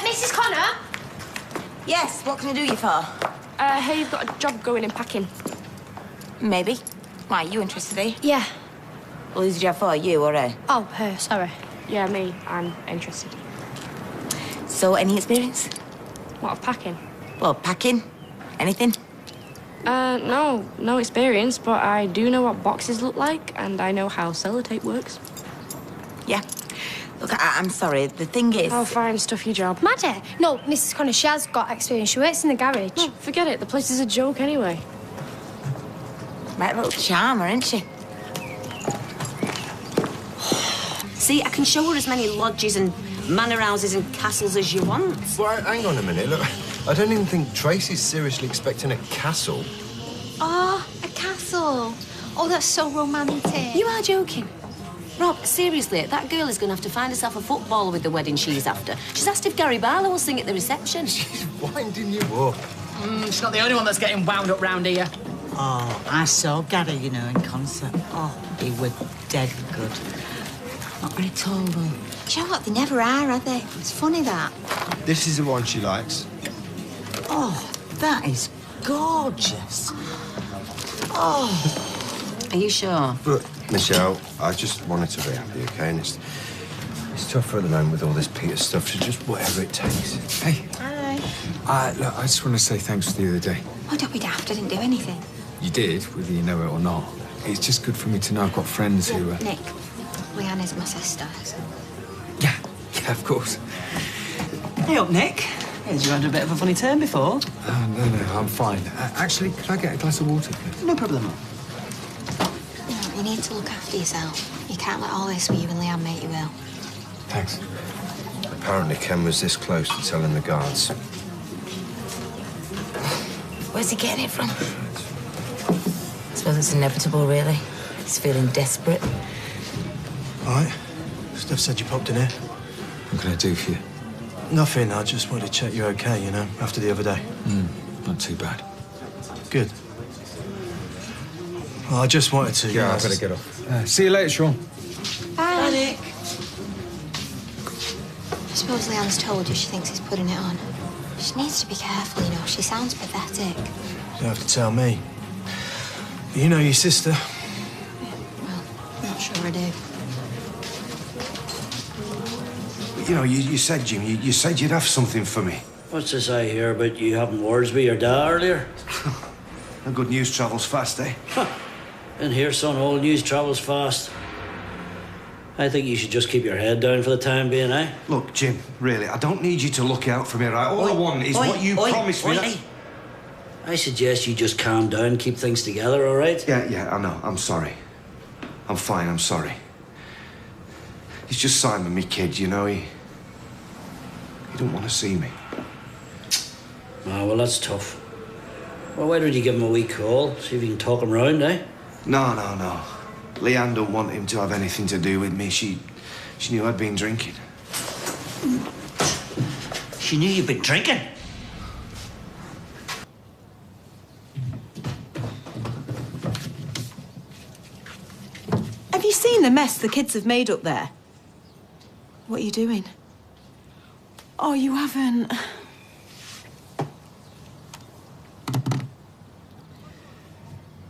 Mrs. Connor? Yes, what can I do you for? Hey, you've got a job going in packing. Maybe. Why, you interested, eh? Yeah. Well, who's the job for, you or her? Oh, her, sorry. Yeah, me. I'm interested. So, any experience? What, of packing? Well, packing? Anything? No experience, but I do know what boxes look like, and I know how sellotape works. Yeah. Look, I'm sorry, the thing is... I'll fine, stuff your job. Maddie? No, Mrs. Connor, she has got experience. She works in the garage. No, forget it. The place is a joke anyway. Right little charmer, isn't she? See, I can show her as many lodges and manor houses and castles as you want. Well, hang on a minute. Look, I don't even think Tracy's seriously expecting a castle. Oh, a castle. Oh, that's so romantic. You are joking. Rob, seriously, that girl is going to have to find herself a footballer with the wedding she's after. She's asked if Gary Barlow will sing at the reception. She's winding you up. She's not the only one that's getting wound up round here. Oh, I saw Gary, you know, in concert. Oh, he was dead good. Not very tall, though. Do you know what? They never are they? It's funny, that. This is the one she likes. Oh, that is gorgeous. Oh. Are you sure? Look, Michelle, I just wanted to be happy, OK? And it's tougher at the moment with all this Peter stuff, so just whatever it takes. Hey. Hi. Look, I just want to say thanks for the other day. Oh, don't be daft. I didn't do anything. You did, whether you know it or not. It's just good for me to know I've got friends who... Nick, Leanna's my sister. So. Yeah, of course. Hey up, Nick. Here's you had a bit of a funny turn before. No, I'm fine. Actually, could I get a glass of water, please? No problem. You need to look after yourself. You can't let all this with you and Leanne make you ill. Thanks. Apparently Ken was this close to telling the guards. Where's he getting it from? I suppose it's inevitable, really. He's feeling desperate. All right. Steph said you popped in here. What can I do for you? Nothing. I just wanted to check you're okay, you know, after the other day. Not too bad. Good. Well, I just wanted to... Yeah, I better get off. See you later, Sean. Bye, Nick. I suppose Leanne's told you she thinks he's putting it on. She needs to be careful, you know. She sounds pathetic. You don't have to tell me. You know your sister. Well, I'm not sure I do. You know, you said, Jim, you said you'd have something for me. What's this I hear about you having words with your dad earlier? The good news travels fast, eh? And here, son, all news travels fast. I think you should just keep your head down for the time being, eh? Look, Jim, really, I don't need you to look out for me, right? All I want is what you promised me. Hey. I suggest you just calm down, keep things together, all right? Yeah, I know. I'm sorry. I'm fine, I'm sorry. He's just Simon, me kid, you know, he don't want to see me. Oh, well, that's tough. Well, why don't you give him a wee call, see if you can talk him round, eh? No. Leanne don't want him to have anything to do with me. She knew I'd been drinking. She knew you'd been drinking? Have you seen the mess the kids have made up there? What are you doing? Oh, you haven't...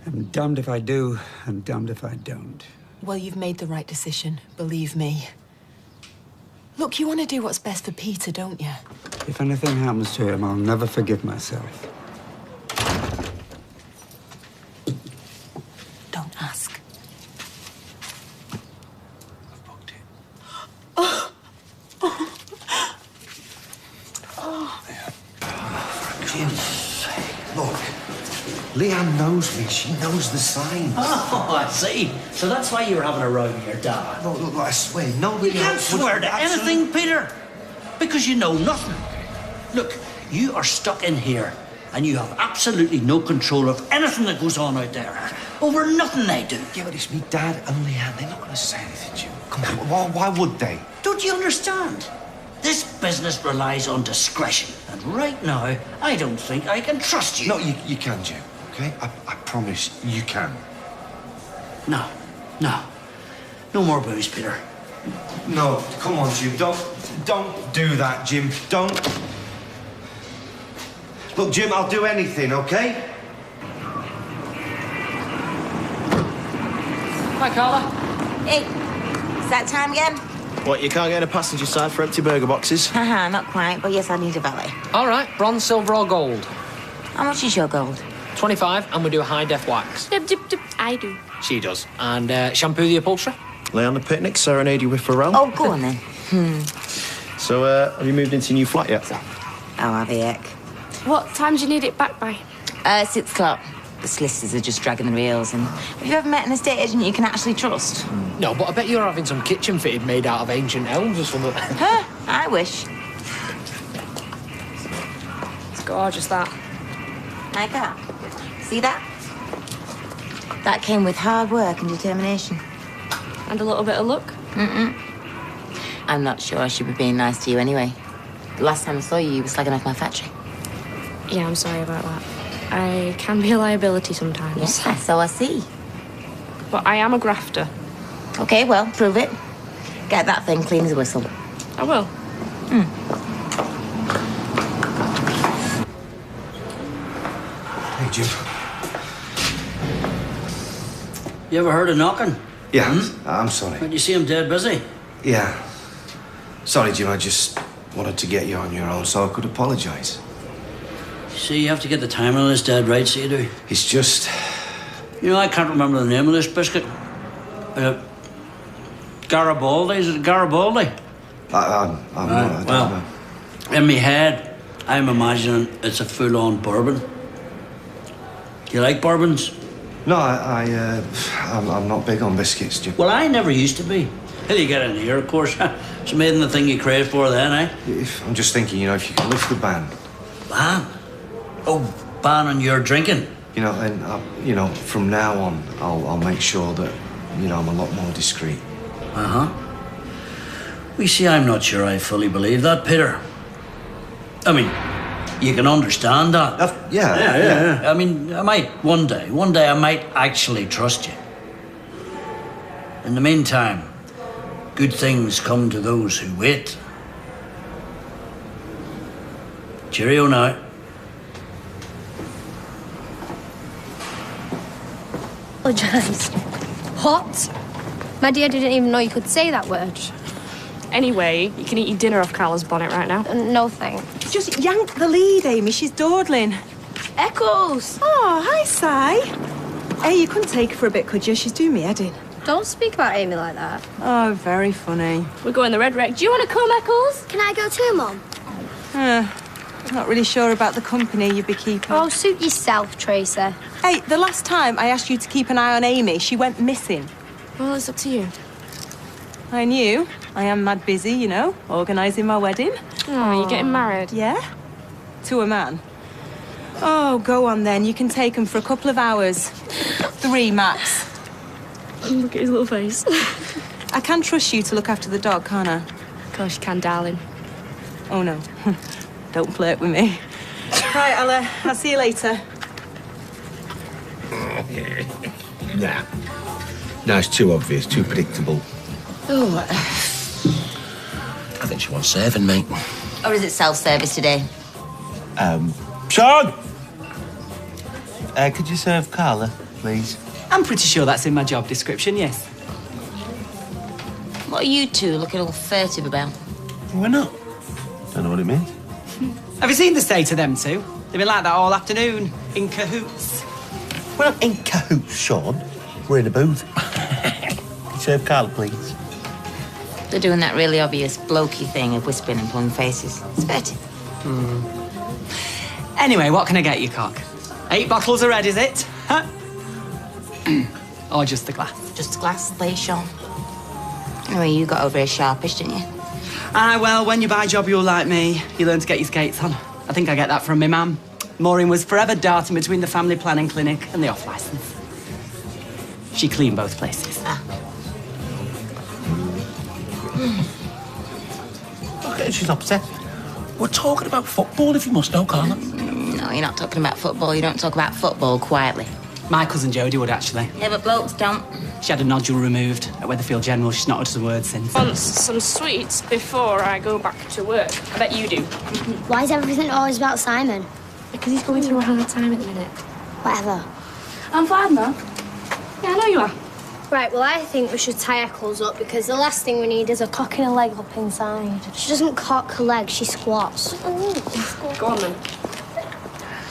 I'm damned if I do, and damned if I don't. Well, you've made the right decision, believe me. Look, you want to do what's best for Peter, don't you? If anything happens to him, I'll never forgive myself. Don't ask. Jim. Look, Leanne knows me. She knows the signs. Oh, I see. So that's why you were having a row with your dad. Look, I swear, nobody You can't else would- swear to anything, Peter, because you know nothing. Look, you are stuck in here, and you have absolutely no control of anything that goes on out there. Over nothing they do. Yeah, but it's me dad and Leanne. They're not going to say anything to you. Come on, why would they? Don't you understand? This business relies on discretion, and right now, I don't think I can trust you. No, you can, Jim, okay? I promise you can. No. No more booze, Peter. No, come on, Jim. Don't do that, Jim. Don't. Look, Jim, I'll do anything, okay? Hi, Carla. Hey, is that time again? What, you can't get a passenger side for empty burger boxes? Haha, not quite, but yes, I need a valet. All right, bronze, silver or gold? How much is your gold? 25, and we do a high-def wax. Dip, dip, dip. I do. She does. And shampoo the upholsterer? Lay on the picnic, serenade you with Pharrell? Oh, go on then. So, have you moved into your new flat yet? Oh, have you, heck? What time do you need it back by? 6 o'clock. The solicitors are just dragging their heels. And have you ever met an estate agent you can actually trust? No, but I bet you're having some kitchen fitted made out of ancient elms or something. Huh? I wish. It's gorgeous, that. Like that. See that? That came with hard work and determination. And a little bit of luck? I'm not sure I should be being nice to you anyway. The last time I saw you, you were slagging off my factory. Yeah, I'm sorry about that. I can be a liability sometimes. Yes, so I see. But I am a grafter. Okay, well, prove it. Get that thing clean as a whistle. I will. Hey, Jim. You ever heard of knocking? Yeah, I'm sorry. But you see I'm dead busy. Yeah. Sorry, Jim, I just wanted to get you on your own so I could apologise. See, you have to get the timing on this dead right, so you do. It's just... You know, I can't remember the name of this biscuit. Garibaldi, is it Garibaldi? I don't know. In my head, I'm imagining it's a full-on bourbon. Do you like bourbons? No, I'm not big on biscuits, Jim. Well, I never used to be. Till you get in here, of course. It's amazing the thing you crave for then, eh? I'm just thinking, you know, if you could lift the ban. Ban? Oh, ban on your drinking? You know, and, you know, from now on, I'll make sure that, you know, I'm a lot more discreet. Uh-huh. We see, I'm not sure I fully believe that, Peter. I mean, you can understand that. Yeah. I mean, I might one day I might actually trust you. In the meantime, good things come to those who wait. Cheerio now. Apologise. What? My dear didn't even know you could say that word. Anyway, you can eat your dinner off Carla's bonnet right now. No thanks. Just yank the lead, Amy. She's dawdling. Eccles! Oh, hi, Si. Hey, you couldn't take her for a bit, could you? She's doing me head in. Don't speak about Amy like that. Oh, very funny. We're going the Red Wreck. Do you want to come, Eccles? Can I go too, Mum? Not really sure about the company you'd be keeping. Oh, suit yourself, Tracy. Hey, the last time I asked you to keep an eye on Amy, she went missing. Well, it's up to you. I knew. I am mad busy, you know, organising my wedding. Oh, you're getting married? Yeah? To a man. Oh, go on then. You can take him for a couple of hours. 3 max. Look at his little face. I can trust you to look after the dog, can't I? Of course you can, darling. Oh, no. Don't flirt with me. Right, I'll see you later. Nah. No, it's too obvious, too predictable. Oh, I think she wants serving, mate. Or is it self-service today? Sean! Could you serve Carla, please? I'm pretty sure that's in my job description, yes. What are you two looking all furtive about? Why not? Don't know what it means. Have you seen the state of them two? They've been like that all afternoon, in cahoots. We're not in cahoots, Sean. We're in a booth. Can you serve Carla, please? They're doing that really obvious blokey thing of whispering and pulling faces. It's furtive. Anyway, what can I get you, cock? 8 bottles of red, is it? Huh? Or just a glass? Just a glass, please, Sean. Anyway, you got over here sharpish, didn't you? Well, when you buy a job you're like me, you learn to get your skates on. I think I get that from my mum. Maureen was forever darting between the family planning clinic and the off-licence. She cleaned both places. Okay, she's upset. We're talking about football, if you must know, Carla. No, you're not talking about football. You don't talk about football quietly. My cousin Jodie would, actually. Yeah, but blokes don't. She had a nodule removed at Weatherfield General. She's not uttered a word since. Want some sweets before I go back to work? I bet you do. Why is everything always about Simon? Because he's going through a hard time at the minute. Whatever. I'm fine, though. Yeah, I know you are. Right, well, I think we should tie Eccles up because the last thing we need is her cocking her leg up inside. She doesn't cock her leg, she squats. Go on, then.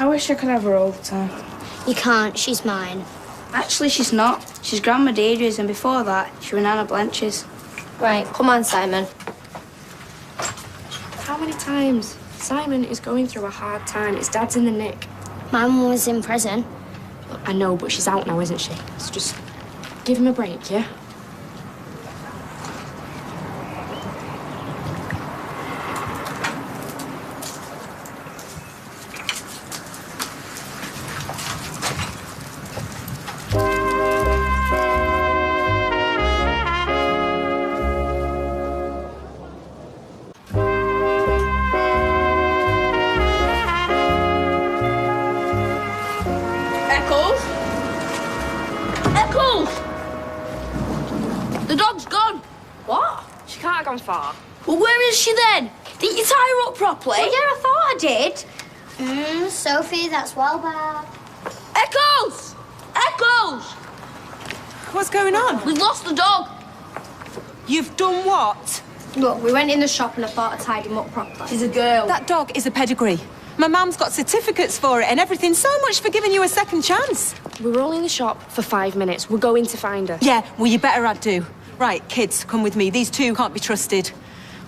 I wish I could have her all the time. You can't, she's mine. Actually, she's not. She's Grandma Deirdre's, and before that, she was Nana Blanche's. Right, come on, Simon. How many times? Simon is going through a hard time. His dad's in the nick. Mum was in prison. I know, but she's out now, isn't she? So just give him a break, yeah? Eccles? Eccles! The dog's gone. What? She can't have gone far. Well, where is she then? Didn't you tie her up properly? Well, yeah, I thought I did. Sophie, that's well bad. Eccles! Eccles! What's going on? We've lost the dog. You've done what? Look, we went in the shop and I thought I tied him up properly. She's a girl. That dog is a pedigree. My mum's got certificates for it and everything. So much for giving you a second chance. We were only in the shop for 5 minutes. We're going to find her. Yeah, well, you better I'd do. Right, kids, come with me. These two can't be trusted.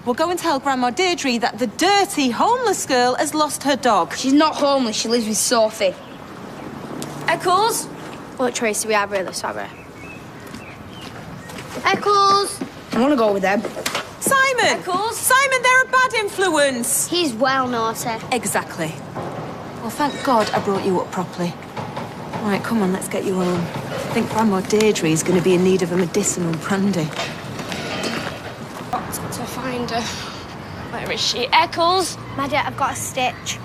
We'll go and tell Grandma Deirdre that the dirty, homeless girl has lost her dog. She's not homeless. She lives with Sophie. Eccles? Look, Tracy, we are really sorry. Eccles! I want to go with them. Simon! Eccles? Simon, they're a bad influence. He's well naughty. Exactly. Well, thank God I brought you up properly. Right, come on, let's get you home. I think Grandma Deirdre is going to be in need of a medicinal brandy. Got to find her. Where is she? Eccles? Maddie, I've got a stitch.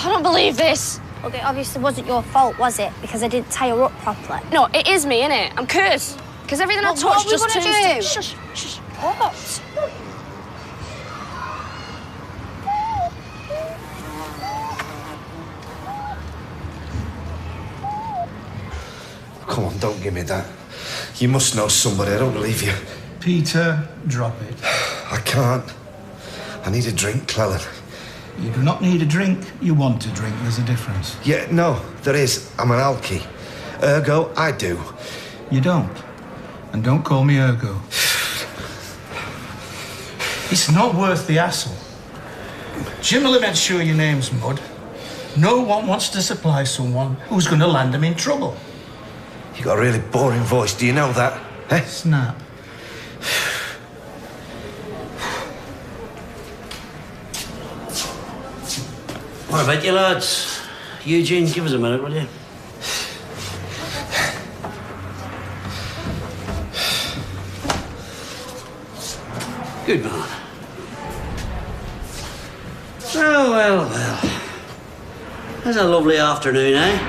I don't believe this. Look, it obviously wasn't your fault, was it? Because I didn't tie her up properly. No, it is me, innit? I'm cursed. Because everything I touch just turns to... Shush, shush. What? Come on, don't give me that. You must know somebody. I don't believe you. Peter, drop it. I can't. I need a drink, Clellan. You do not need a drink. You want to drink. There's a difference. Yeah, no, there is. I'm an alky. Ergo, I do. You don't. And don't call me Ergo. It's not worth the hassle. Jim will make sure your name's Mud. No one wants to supply someone who's going to land them in trouble. You got a really boring voice, do you know that? Eh? Snap. What about you, lads? Eugene, give us a minute, will you? Good man. Well. That's a lovely afternoon, eh?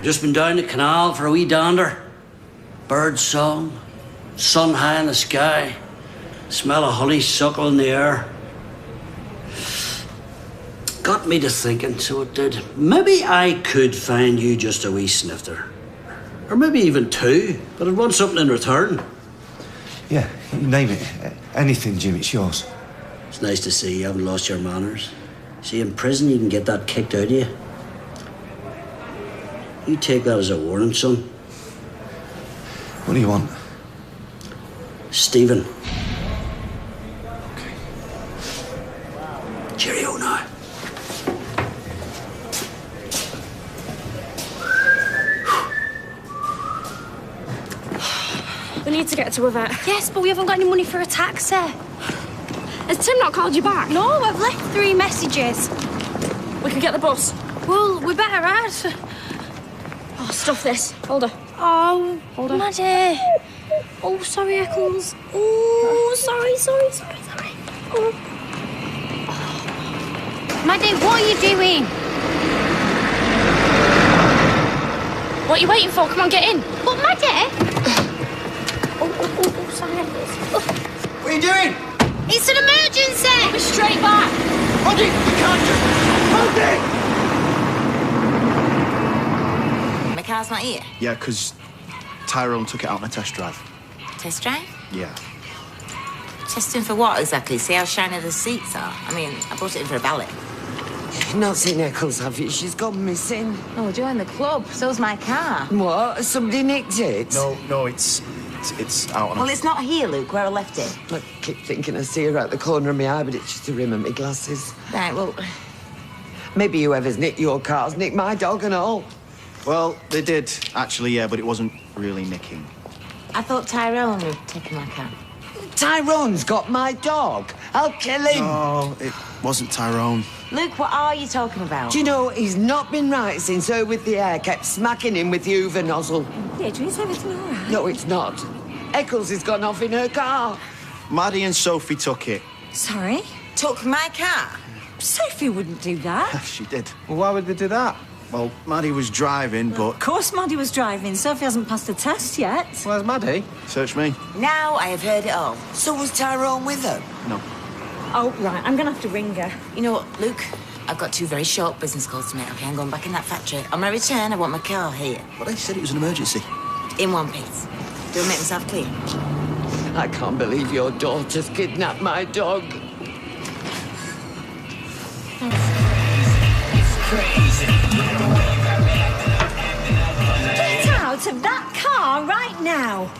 Just been down the canal for a wee dander. Bird song, sun high in the sky, smell of honeysuckle in the air. Got me to thinking, so it did. Maybe I could find you just a wee snifter. Or maybe even 2, but I'd want something in return. Yeah, you name it. Anything, Jim, it's yours. It's nice to see you haven't lost your manners. See, in prison you can get that kicked out of you. You take that as a warning, son. What do you want? Stephen. Cheerio now. need to get to a vet. Yes, but we haven't got any money for a taxi. Has Tim not called you back? No, I've left 3 messages. We could get the bus. Well, we better add. Oh, stuff this. Hold her. Oh, Hold her. Maddie. Oh, sorry, Eccles. Oh, sorry. Oh. Maddie, what are you doing? What are you waiting for? Come on, get in. But Maddie. Oh, sorry, Eccles. Oh. What are you doing? It's an emergency. Be straight back. Maddie, you can't just... My car's not here. Yeah, because Tyrone took it out on a test drive. Test drive? Yeah. Testing for what exactly? See how shiny the seats are? I mean, I brought it in for a ballot. You've not seen Eccles, have you? She's gone missing. Oh, join the club. So's my car. What? Somebody nicked it? No, it's out on Well, it's not here, Luke, where I left it. I keep thinking I see her out the corner of my eye, but it's just the rim of my glasses. Right, well... Maybe whoever's nicked your car's nicked my dog and all. Well, they did, actually, yeah, but it wasn't really nicking. I thought Tyrone had taken my car. Tyrone's got my dog. I'll kill him. No, it wasn't Tyrone. Luke, what are you talking about? Do you know, he's not been right since her with the hair kept smacking him with the Hoover nozzle. Deirdre, is everything all right? No, it's not. Eccles has gone off in her car. Maddie and Sophie took it. Sorry? Took my car? Sophie wouldn't do that. She did. Well, why would they do that? Well, Maddie was driving, but... Of course Maddie was driving. Sophie hasn't passed the test yet. Where's Maddie? Search me. Now I have heard it all. So was Tyrone with her? No. Oh, right. I'm going to have to ring her. You know what, Luke? I've got 2 very short business calls to make, OK? I'm going back in that factory. On my return, I want my car here. But I said it was an emergency. In one piece. Do I make myself clear? I can't believe your daughter's kidnapped my dog. Get out of that car right now.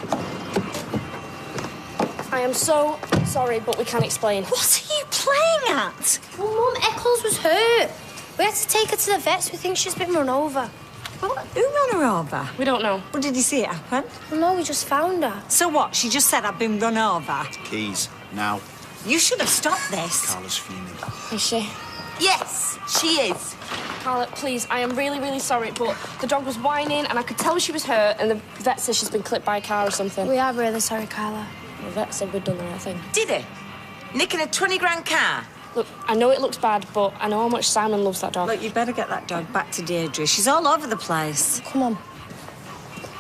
I am so sorry, but we can't explain. What are you playing at? Well, Mum, Eccles was hurt. We had to take her to the vets. We think she's been run over. Well, who ran her over? We don't know. Well, did you see it happen? Well, no, we just found her. So what? She just said I've been run over. Keys, now. You should have stopped this. Carla's fuming. Is she? Yes, she is. Carla, please, I am really, really sorry, but the dog was whining and I could tell she was hurt and the vet says she's been clipped by a car or something. We are really sorry, Carla. The vet said we'd done the right thing. Did he? Nicking a 20 grand car? Look, I know it looks bad, but I know how much Simon loves that dog. Look, you better get that dog back to Deirdre. She's all over the place. Come on.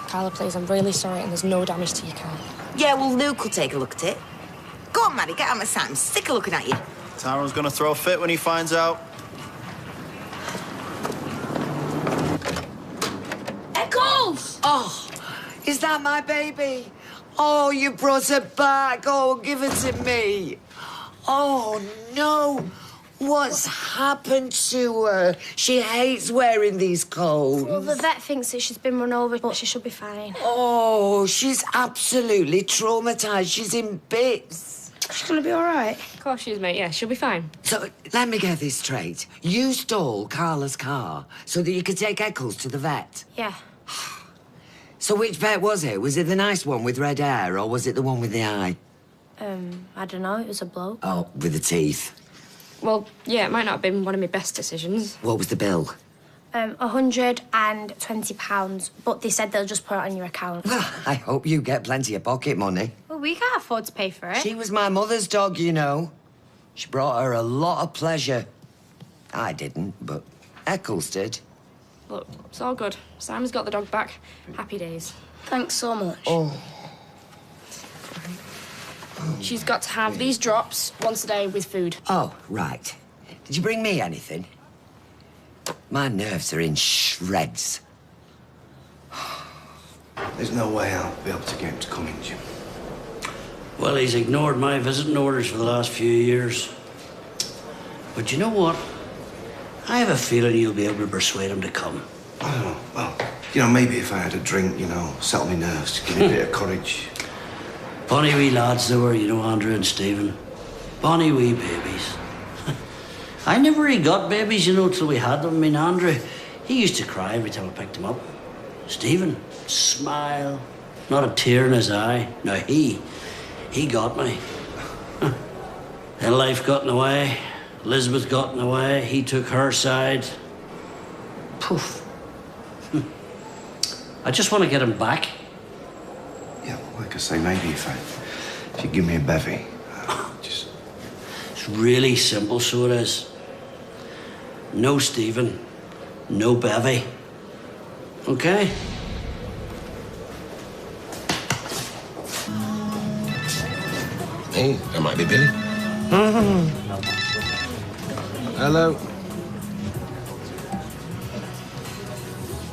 Carla, please, I'm really sorry and there's no damage to your car. Yeah, well, Luke will take a look at it. Go on, Maddie, get out my sight. I'm sick of looking at you. Tyrone's gonna throw a fit when he finds out. Eccles! Oh, is that my baby? Oh, you brought her back. Oh, give her to me. Oh, no. What's happened to her? She hates wearing these clothes. Well, the vet thinks that she's been run over, but she should be fine. Oh, she's absolutely traumatised. She's in bits. She's gonna be all right. Of course she is, mate. Yeah, she'll be fine. So, let me get this straight. You stole Carla's car so that you could take Eccles to the vet. Yeah. So which vet was it? Was it the nice one with red hair, or was it the one with the eye? I don't know. It was a bloke. Oh, with the teeth. Well, yeah, it might not have been one of my best decisions. What was the bill? £120, but they said they'll just put it on your account. I hope you get plenty of pocket money. Well, we can't afford to pay for it. She was my mother's dog, you know. She brought her a lot of pleasure. I didn't, but Eccles did. Look, it's all good. Simon's got the dog back. Happy days. Thanks so much. Oh. She's got to have these drops once a day with food. Oh, right. Did you bring me anything? My nerves are in shreds. There's no way I'll be able to get him to come in, Jim. Well, he's ignored my visiting orders for the last few years. But you know what? I have a feeling you'll be able to persuade him to come. I don't know. Well, you know, maybe if I had a drink, you know, settle my nerves, give me a bit of courage. Bonny wee lads they were, you know, Andrew and Stephen. Bonny wee babies. I never really got babies, you know, till we had them. I mean, Andrew, he used to cry every time I picked him up. Stephen, smile. Not a tear in his eye. Now, he got me. Then life got in the way. Elizabeth got in the way. He took her side. Poof. I just want to get him back. Yeah, well, like I say, maybe if you give me a bevy, just... It's really simple, so it is. No Stephen, no bevy. Okay? Hey, that might be Billy. Hello.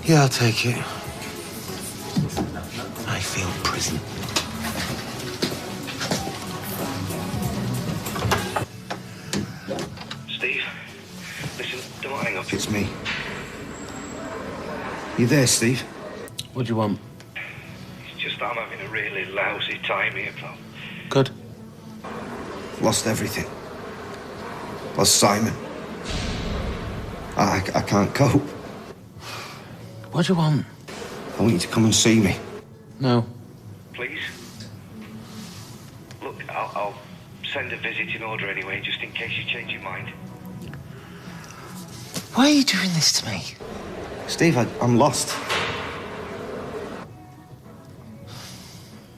Yeah, I'll take it. I feel prison. Steve, listen, don't hang up, it's me. You there, Steve? What do you want? It's just I'm having a really lousy time here, pal. Good. Lost everything. Lost Simon. I can't cope. What do you want? I want you to come and see me. No. Please? Look, I'll send a visiting order anyway, just in case you change your mind. Why are you doing this to me? Steve, I'm lost.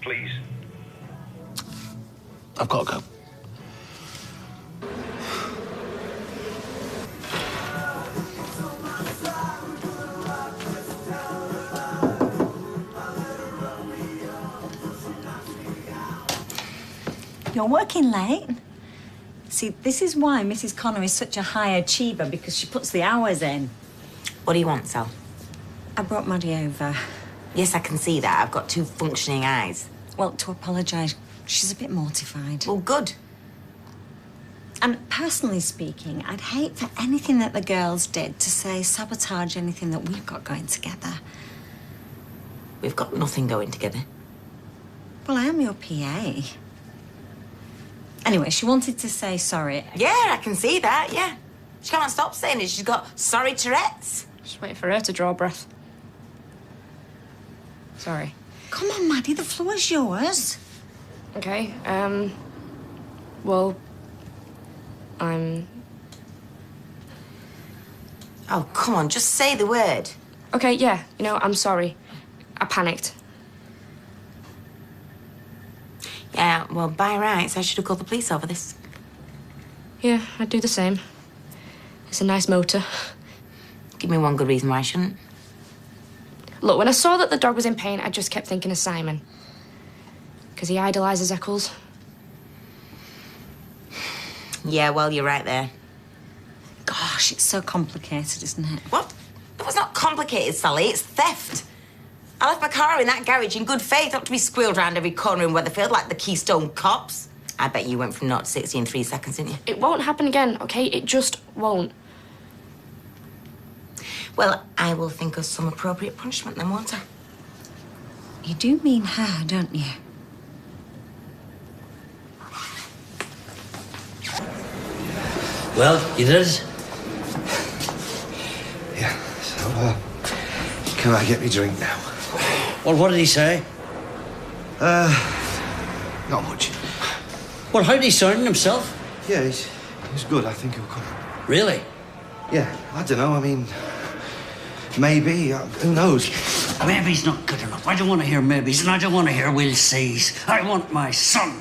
Please. I've got to go. You're working late. See, this is why Mrs. Connor is such a high achiever, because she puts the hours in. What do you want, Sal? I brought Maddie over. Yes, I can see that. I've got 2 functioning eyes. Well, to apologise. She's a bit mortified. Well, good. And personally speaking, I'd hate for anything that the girls did to say sabotage anything that we've got going together. We've got nothing going together. Well, I am your PA. Anyway, she wanted to say sorry. Yeah, I can see that, yeah. She can't stop saying it. She's got sorry Tourette's. Just waiting for her to draw a breath. Sorry. Come on, Maddie, the floor's yours. Okay, well, I'm... Oh, come on, just say the word. Okay, yeah, you know, I'm sorry. I panicked. Yeah, well, by rights, I should have called the police over this. Yeah, I'd do the same. It's a nice motor. Give me one good reason why I shouldn't. Look, when I saw that the dog was in pain, I just kept thinking of Simon. Because he idolises Eccles. Yeah, well, you're right there. Gosh, it's so complicated, isn't it? What? It was not complicated, Sally. It's theft. I left my car in that garage in good faith, not to be squealed around every corner in Weatherfield like the Keystone Cops. I bet you went from 0 to 60 in 3 seconds, didn't you? It won't happen again, OK? It just won't. Well, I will think of some appropriate punishment then, won't I? You do mean her, don't you? Well, you did? Yeah, so, can I get me drink now? Well, what did he say? Not much. Well, how did he sound himself? Yeah, he's good. I think he'll come. Really? Yeah, I don't know. I mean, maybe. Who knows? Maybe's not good enough. I don't want to hear maybes, and I don't want to hear we'll sees. I want my son.